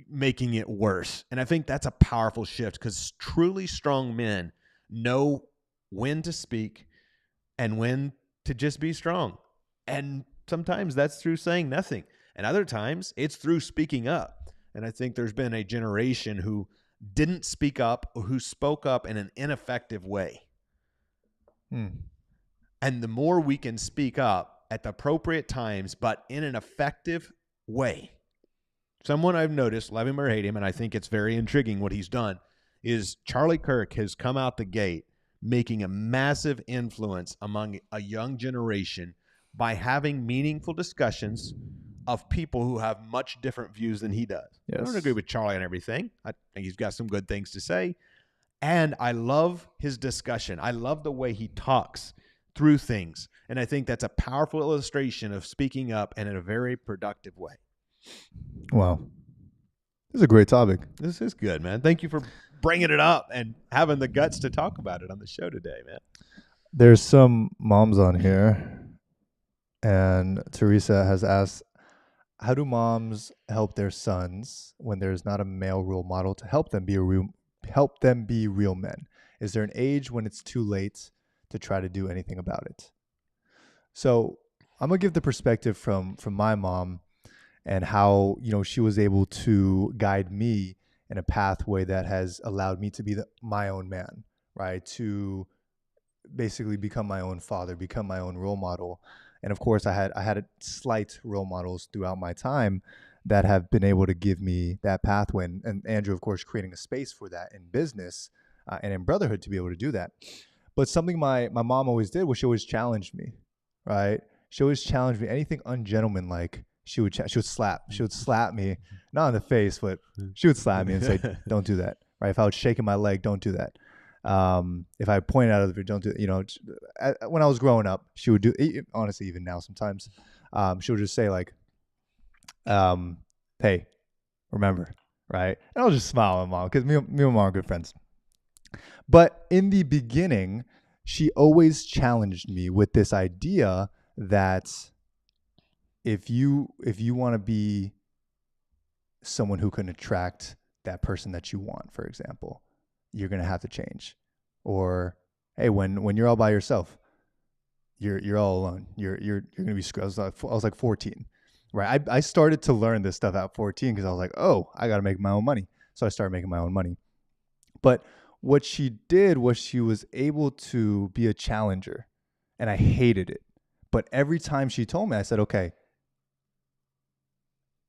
making it worse. And I think that's a powerful shift, because truly strong men know when to speak and when to just be strong. And sometimes that's through saying nothing. And other times it's through speaking up. And I think there's been a generation who didn't speak up, or who spoke up in an ineffective way. And the more we can speak up at the appropriate times, but in an effective way. Someone I've noticed, love him or hate him, and I think it's very intriguing what he's done, is Charlie Kirk has come out the gate making a massive influence among a young generation by having meaningful discussions of people who have much different views than he does. Yes. I don't agree with Charlie on everything. I think he's got some good things to say. And I love his discussion. I love the way he talks through things. And I think that's a powerful illustration of speaking up and in a very productive way. Wow. This is a great topic. This is good, man. Thank you for bringing it up and having the guts to talk about it on the show today, man. There's some moms on here, and Teresa has asked, how do moms help their sons when there's not a male role model to help them be real men? Is there an age when it's too late to try to do anything about it? So I'm gonna give the perspective from my mom and how she was able to guide me in a pathway that has allowed me to be my own man, right? To basically become my own father, become my own role model. And of course, I had slight role models throughout my time that have been able to give me that pathway. And Andrew, of course, creating a space for that in business and in brotherhood to be able to do that. But something my mom always did was she always challenged me, right? She always challenged me. Anything ungentlemanlike, she would slap me, not in the face, but she would slap me and say, "Don't do that." Right? If I was shaking my leg, don't do that. If I pointed out of the video, don't do, when I was growing up, she would do, honestly, even now sometimes, she would just say like, hey, remember, right? And I'll just smile at mom because me and mom are good friends. But in the beginning, she always challenged me with this idea that if you want to be someone who can attract that person that you want, for example, you're gonna have to change. Or hey, when you're all by yourself, you're all alone. You're gonna be screwed. I was like 14, right? I started to learn this stuff at 14 because I was like, oh, I got to make my own money. So I started making my own money. But what she did was she was able to be a challenger, and I hated it. But every time she told me, I said, okay,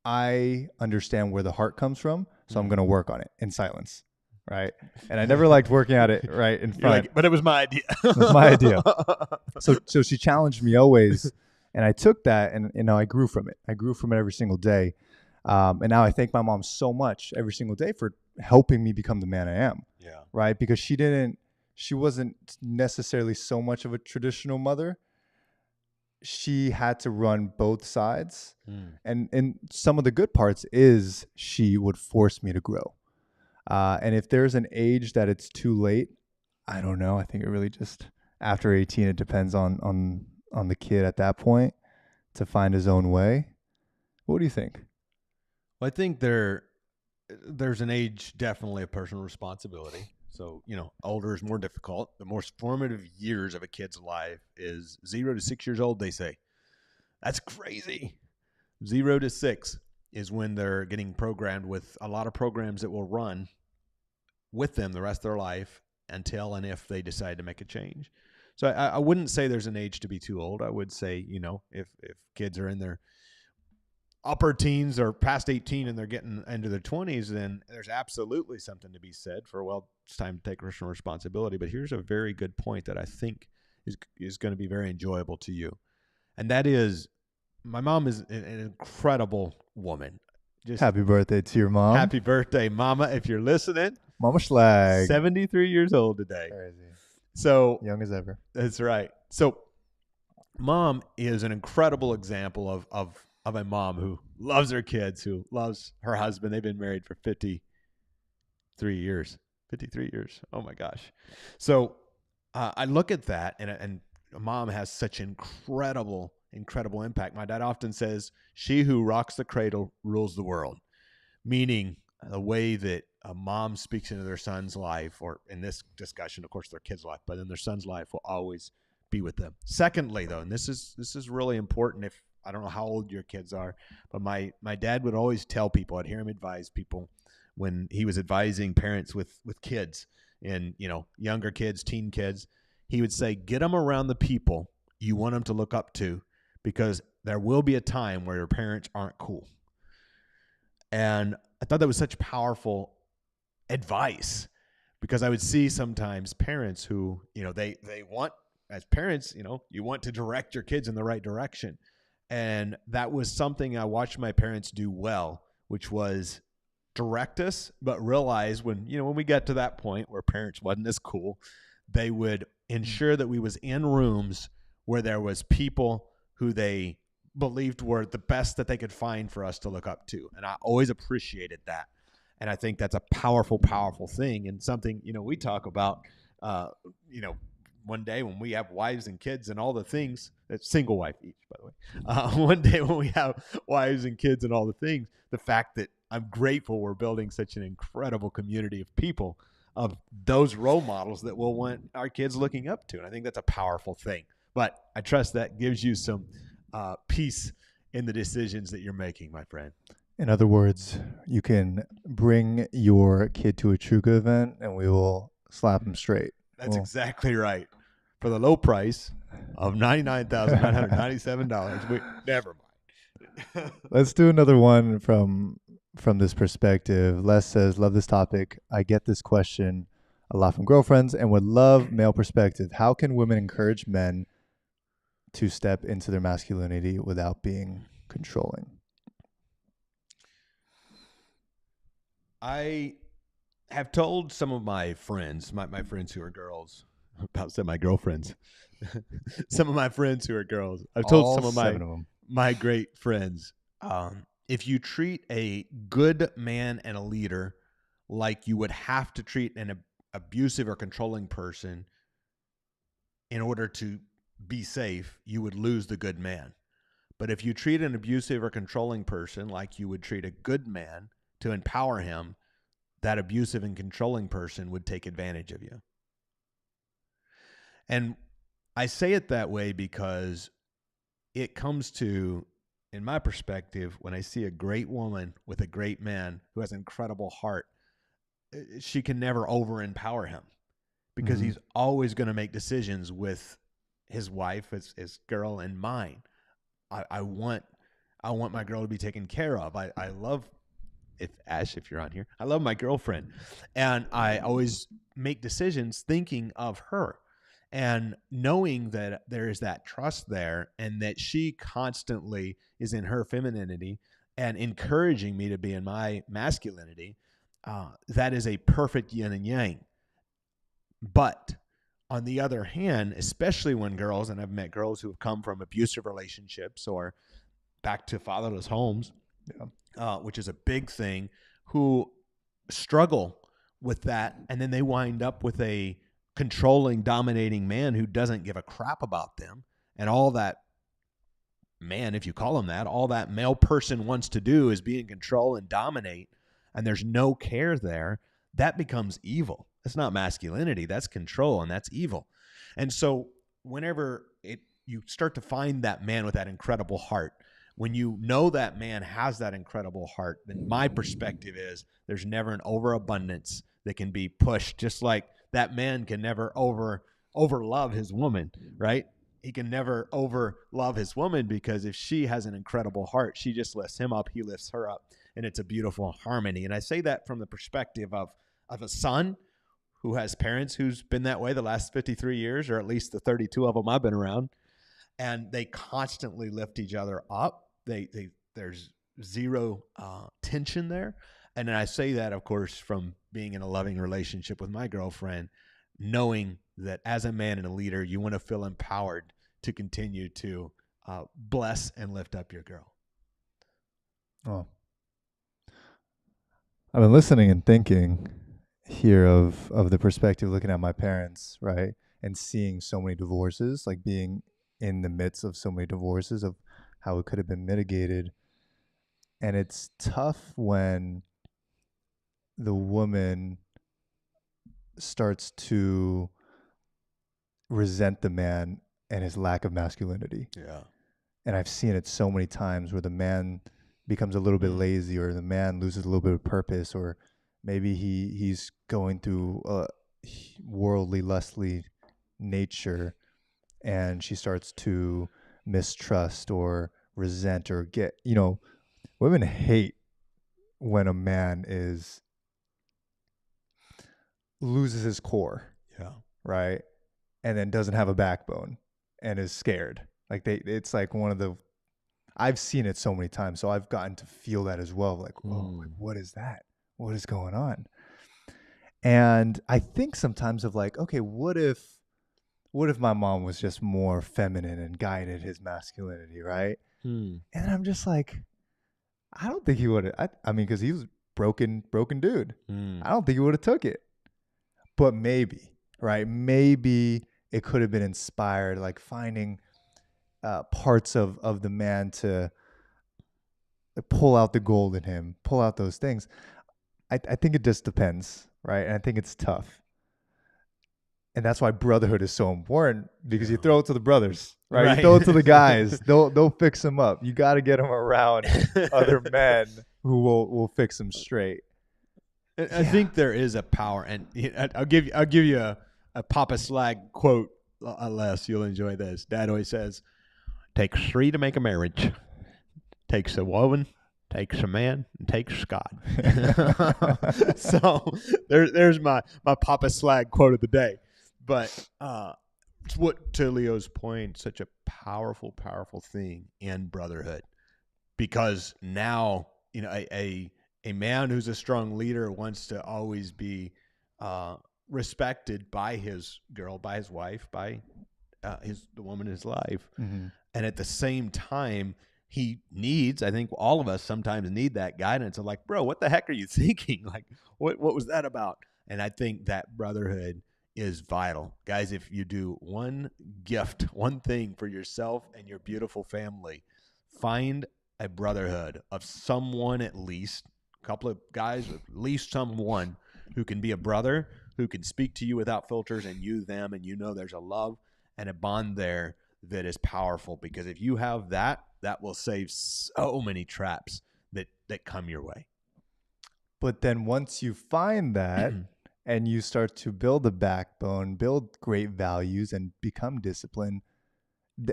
I understand where the heart comes from, so I'm going to work on it in silence, right? And I never liked working at it right in front. But it was my idea. It was my idea. So she challenged me always, and I took that, and I grew from it. I grew from it every single day, and now I thank my mom so much every single day for helping me become the man I am. Yeah. Right? Because she wasn't necessarily so much of a traditional mother. She had to run both sides. And some of the good parts is she would force me to grow. And if there's an age that it's too late, I don't know. I think it really just after 18, it depends on the kid at that point to find his own way. What do you think? Well, I think there's an age definitely of personal responsibility. So, older is more difficult. The most formative years of a kid's life is 0 to 6 years old, they say. That's crazy. 0 to 6 is when they're getting programmed with a lot of programs that will run with them the rest of their life until and if they decide to make a change. So I wouldn't say there's an age to be too old. I would say, if kids are in their upper teens or past 18 and they're getting into their 20s, then there's absolutely something to be said for, well, it's time to take personal responsibility. But here's a very good point that I think is going to be very enjoyable to you. And that is, my mom is an incredible woman. Just happy birthday to your mom. Happy birthday, Mama, if you're listening. Mama Schlag. 73 years old today. Crazy. So young as ever. That's right. So Mom is an incredible example of a mom who loves her kids, who loves her husband. They've been married for 53 years. 53 years. Oh, my gosh. So I look at that, and Mom has such incredible impact. My dad often says, she who rocks the cradle rules the world, meaning the way that a mom speaks into their son's life, or in this discussion, of course, their kid's life, but in their son's life will always be with them. Secondly, though, and this is really important, if I don't know how old your kids are, but my dad would always tell people, I'd hear him advise people when he was advising parents with kids and, younger kids, teen kids, he would say, get them around the people you want them to look up to, because there will be a time where your parents aren't cool. And I thought that was such powerful advice, because I would see sometimes parents who, they want, as parents, you want to direct your kids in the right direction. And that was something I watched my parents do well, which was direct us, but realize when we got to that point where parents wasn't as cool, they would ensure that we was in rooms where there was people who they believed were the best that they could find for us to look up to. And I always appreciated that. And I think that's a powerful, powerful thing, and something, we talk about, one day when we have wives and kids and all the things, that's single wife each, by the way. One day when we have wives and kids and all the things, the fact that I'm grateful we're building such an incredible community of people, of those role models that we'll want our kids looking up to. And I think that's a powerful thing. But I trust that gives you some peace in the decisions that you're making, my friend. In other words, you can bring your kid to a Truca event and we will slap him straight. That's exactly right. For the low price of $99,997, we never mind. Let's do another one from this perspective. Les says, love this topic. I get this question a lot from girlfriends and would love male perspective. How can women encourage men to step into their masculinity without being controlling? I have told some of my friends, my friends who are girls, about to say my girlfriends, some of my friends who are girls. I've told All some of seven of them. my great friends, if you treat a good man and a leader like you would have to treat an abusive or controlling person in order to be safe, you would lose the good man. But if you treat an abusive or controlling person like you would treat a good man to empower him, that abusive and controlling person would take advantage of you. And I say it that way because it comes to, in my perspective, when I see a great woman with a great man who has an incredible heart, she can never over-empower him because he's always going to make decisions with his wife, his girl, in mind. I want my girl to be taken care of. I love, if you're on here, I love my girlfriend, and I always make decisions thinking of her and knowing that there is that trust there and that she constantly is in her femininity and encouraging me to be in my masculinity. That is a perfect yin and yang. But on the other hand, especially when girls, and I've met girls who have come from abusive relationships or back to fatherless homes, which is a big thing, who struggle with that, and then they wind up with a controlling, dominating man who doesn't give a crap about them, and all that man, if you call him that, all that male person wants to do is be in control and dominate, and there's no care there. That becomes evil. That's not masculinity. That's control, and that's evil. And so whenever you start to find that man with that incredible heart, when you know that man has that incredible heart, then my perspective is there's never an overabundance that can be pushed, just like that man can never over love his woman, right? He can never over love his woman because if she has an incredible heart, she just lifts him up, he lifts her up, and it's a beautiful harmony. And I say that from the perspective of a son who has parents who's been that way the last 53 years, or at least the 32 of them I've been around, and they constantly lift each other up. There's zero tension there. And then I say that, of course, from being in a loving relationship with my girlfriend, knowing that as a man and a leader, you want to feel empowered to continue to bless and lift up your girl. Oh, I've been listening and thinking here of the perspective, looking at my parents, right, and seeing so many divorces, like being in the midst of so many divorces, of how it could have been mitigated. And it's tough when the woman starts to resent the man and his lack of masculinity. Yeah. And I've seen it so many times where the man becomes a little bit lazy, or the man loses a little bit of purpose, or maybe he's going through a worldly, lustly nature, and she starts to mistrust or resent or get, women hate when a man loses his core, right? And then doesn't have a backbone and is scared. Like it's like I've seen it so many times, so I've gotten to feel that as well. Like, whoa, like, what is that? What is going on? And I think sometimes of like, okay, what if my mom was just more feminine and guided his masculinity, right? And I'm just like, I don't think he would have. I mean, because he was broken dude. I don't think he would have took it. But maybe, right? Maybe it could have been inspired, like finding parts of the man to pull out the gold in him, pull out those things. I think it just depends, right? And I think it's tough. And that's why brotherhood is so important, because you Yeah. throw it to the brothers, right? You Right. throw it to the guys. They'll fix them up. You got to get them around other men who will fix them straight. I think there is a power, and I'll give you a Papa Slag quote, Les. You'll enjoy this. Dad always says, "Takes three to make a marriage. Takes a woman, takes a man, and takes God." So there's my Papa Slag quote of the day. But what, to Leo's point, such a powerful thing in brotherhood, because now, you know, a man who's a strong leader wants to always be respected by his girl, by his wife, by the woman in his life. Mm-hmm. And at the same time, he needs, I think all of us sometimes need that guidance of like, bro, what the heck are you thinking? Like, what was that about? And I think that brotherhood is vital. Guys, if you do one gift, one thing for yourself and your beautiful family, find a brotherhood of someone, at least a couple of guys, at least someone who can be a brother, who can speak to you without filters, and you them, and you know there's a love and a bond there that is powerful. Because if you have that, that will save so many traps that come your way. But then once you find that and you start to build a backbone, build great values, and become disciplined,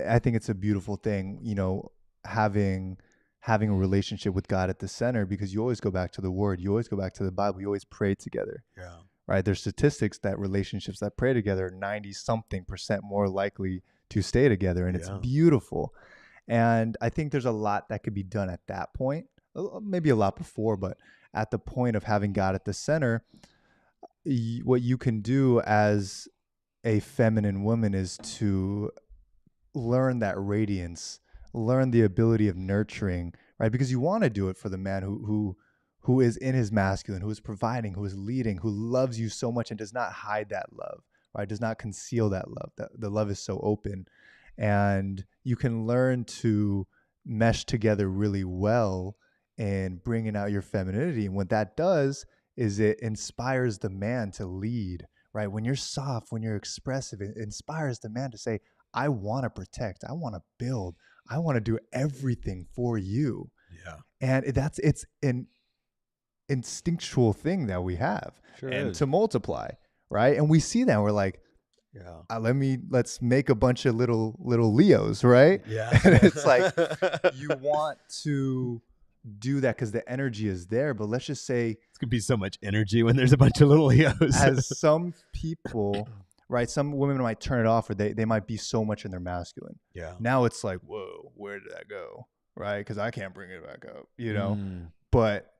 I think it's a beautiful thing, you know, having a relationship with God at the center, because you always go back to the Word, you always go back to the Bible, you always pray together. Yeah. Right? There's statistics that relationships that pray together are 90-something% more likely to stay together, and it's beautiful. And I think there's a lot that could be done at that point, maybe a lot before, but at the point of having God at the center, what you can do as a feminine woman is to learn that radiance, learn the ability of nurturing, right? Because you want to do it for the man who is in his masculine, who is providing, who is leading, who loves you so much and does not hide that love, right? Does not conceal that love. The love is so open. And you can learn to mesh together really well in bringing out your femininity. And what that does is it inspires the man to lead, right? When you're soft, when you're expressive, it inspires the man to say, I want to protect, I want to build, I want to do everything for you. Yeah. And it's an instinctual thing that we have, Sure and is. to multiply, right? And we see that, we're like, Yeah. let's make a bunch of little Leos, right? Yeah. And it's like, you want to do that because the energy is there, but let's just say It's gonna be so much energy when there's a bunch of little Leos. as some people, right, some women might turn it off, or they might be so much in their masculine. Yeah. Now it's like, whoa, where did that go? Right? Because I can't bring it back up, you know? Mm. But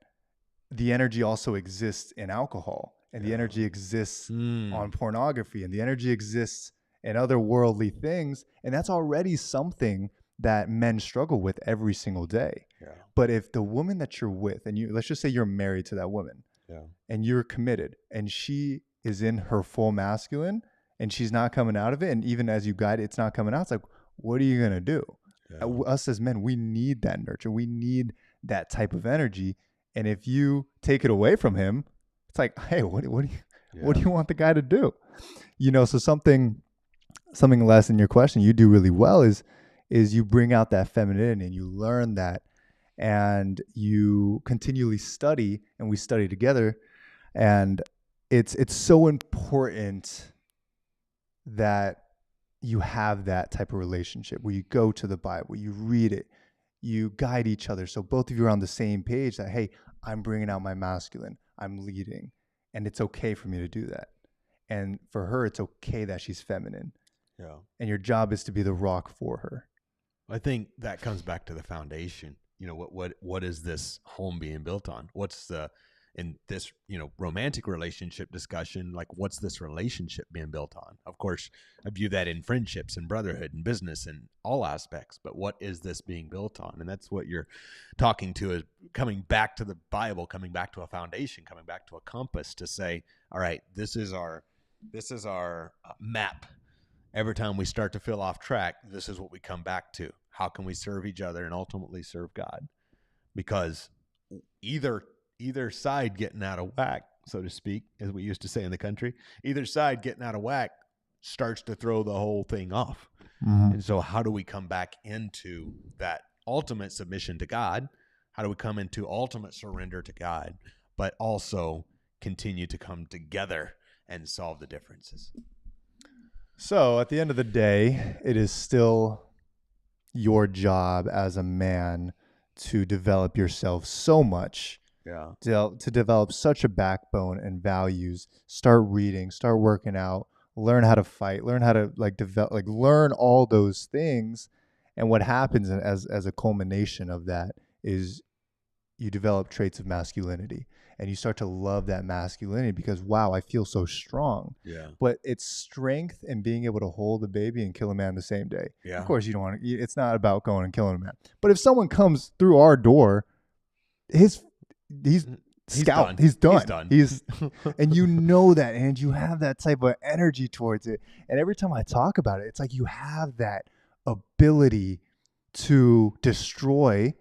the energy also exists in alcohol, and the energy exists on pornography, and the energy exists in other worldly things. And that's already something that men struggle with every single day. Yeah. But if the woman that you're with, and let's just say you're married to that woman, Yeah. and you're committed, and she is in her full masculine, and she's not coming out of it, and even as you guide it, it's not coming out, it's like, what are you going to do? Yeah. Us as men, we need that nurture. We need that type of energy. And if you take it away from him, it's like, hey, what do you want the guy to do? You know, so something less in your question you do really well is you bring out that femininity, and you learn that, and you continually study, and we study together. And it's so important that you have that type of relationship where you go to the Bible, you read it, you guide each other, so both of you are on the same page that, hey, I'm bringing out my masculine, I'm leading, and it's okay for me to do that. And for her, it's okay that she's feminine. Yeah. And your job is to be the rock for her. I think that comes back to the foundation. You know, what is this home being built on? What's in this, you know, romantic relationship discussion, like what's this relationship being built on? Of course, I view that in friendships and brotherhood and business and all aspects, but what is this being built on? And that's what you're talking to, is coming back to the Bible, coming back to a foundation, coming back to a compass to say, all right, this is our map. every time we start to feel off track, this is what we come back to. How can we serve each other and ultimately serve God? Because either side getting out of whack, so to speak, as we used to say in the country, either side getting out of whack starts to throw the whole thing off. Mm-hmm. And so how do we come back into that ultimate submission to God? How do we come into ultimate surrender to God, but also continue to come together and solve the differences? So at the end of the day, it is still your job as a man to develop yourself so much, Yeah. to develop such a backbone and values. Start reading, start working out, learn how to fight, learn how to learn all those things. And what happens as a culmination of that is you develop traits of masculinity, and you start to love that masculinity because, wow, I feel so strong. Yeah. But it's strength and being able to hold a baby and kill a man the same day. Yeah. Of course, you don't want to, it's not about going and killing a man. But if someone comes through our door, he's scalped. He's done. He's and you know that, and you have that type of energy towards it. And every time I talk about it, it's like you have that ability to destroy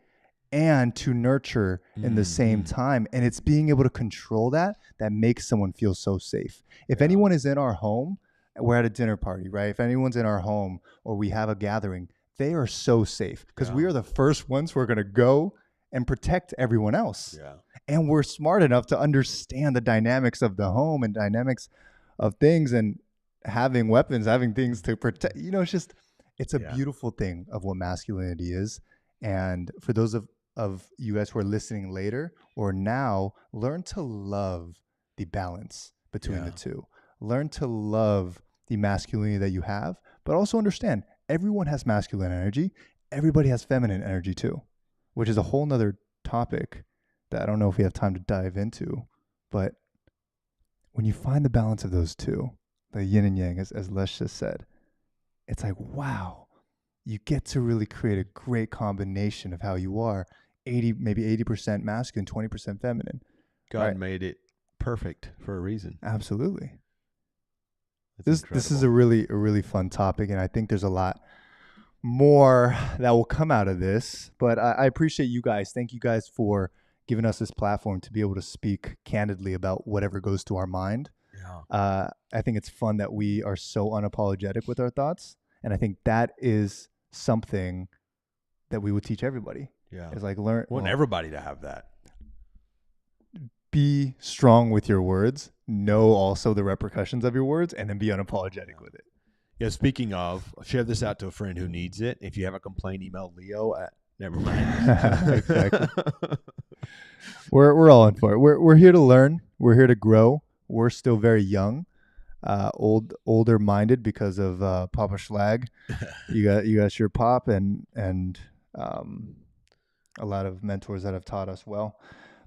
and to nurture in the same time. And it's being able to control that makes someone feel so safe. If anyone is in our home, we're at a dinner party, right? If anyone's in our home or we have a gathering, they are so safe because we are the first ones who are going to go and protect everyone else. Yeah. And we're smart enough to understand the dynamics of the home and dynamics of things, and having weapons, having things to protect. It's a beautiful thing of what masculinity is. And for those of you guys who are listening later or now, learn to love the balance between the two. Learn to love the masculinity that you have, but also understand everyone has masculine energy. Everybody has feminine energy too, which is a whole nother topic that I don't know if we have time to dive into. But when you find the balance of those two, the yin and yang, as Les just said, it's like, wow, you get to really create a great combination of how you are, maybe 80% masculine, 20% feminine. God made it perfect for a reason. Absolutely. That's this is a really fun topic, and I think there's a lot more that will come out of this. But I appreciate you guys. Thank you guys for giving us this platform to be able to speak candidly about whatever goes to our mind. Yeah. I think it's fun that we are so unapologetic with our thoughts, and I think that is something that we would teach everybody. Yeah. Is like want everybody to have that. Be strong with your words, know also the repercussions of your words, and then be unapologetic with it. Yeah, speaking of, share this out to a friend who needs it. If you have a complaint, email Leo at never mind. Exactly. We're all in for it. We're here to learn. We're here to grow. We're still very young, older minded because of Papa Schlag. You got your pop and a lot of mentors that have taught us well.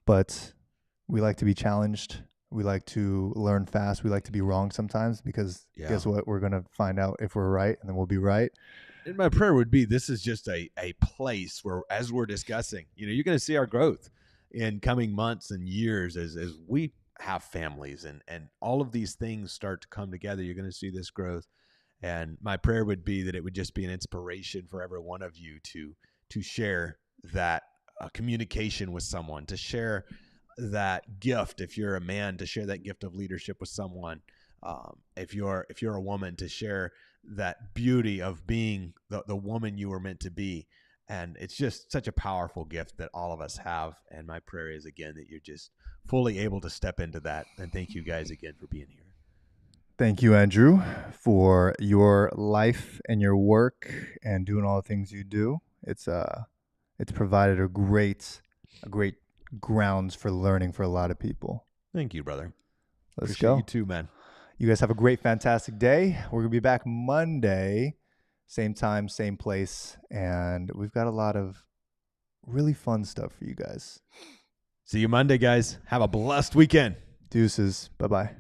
But we like to be challenged. We like to learn fast. We like to be wrong sometimes because guess what? We're going to find out if we're right, and then we'll be right. And my prayer would be this is just a place where, as we're discussing, you're going to see our growth in coming months and years as we have families and all of these things start to come together. You're going to see this growth. And my prayer would be that it would just be an inspiration for every one of you to share that communication with someone, to share that gift. If you're a man, to share that gift of leadership with someone. If you're a woman, to share that beauty of being the woman you were meant to be. And it's just such a powerful gift that all of us have. And my prayer is, again, that you're just fully able to step into that. And thank you guys again for being here. Thank you, Andrew, for your life and your work and doing all the things you do. It's provided a great grounds for learning for a lot of people. Thank you, brother. Let's Appreciate go. You too, man. You guys have a great, fantastic day. We're going to be back Monday, same time, same place. And we've got a lot of really fun stuff for you guys. See you Monday, guys. Have a blessed weekend. Deuces. Bye-bye.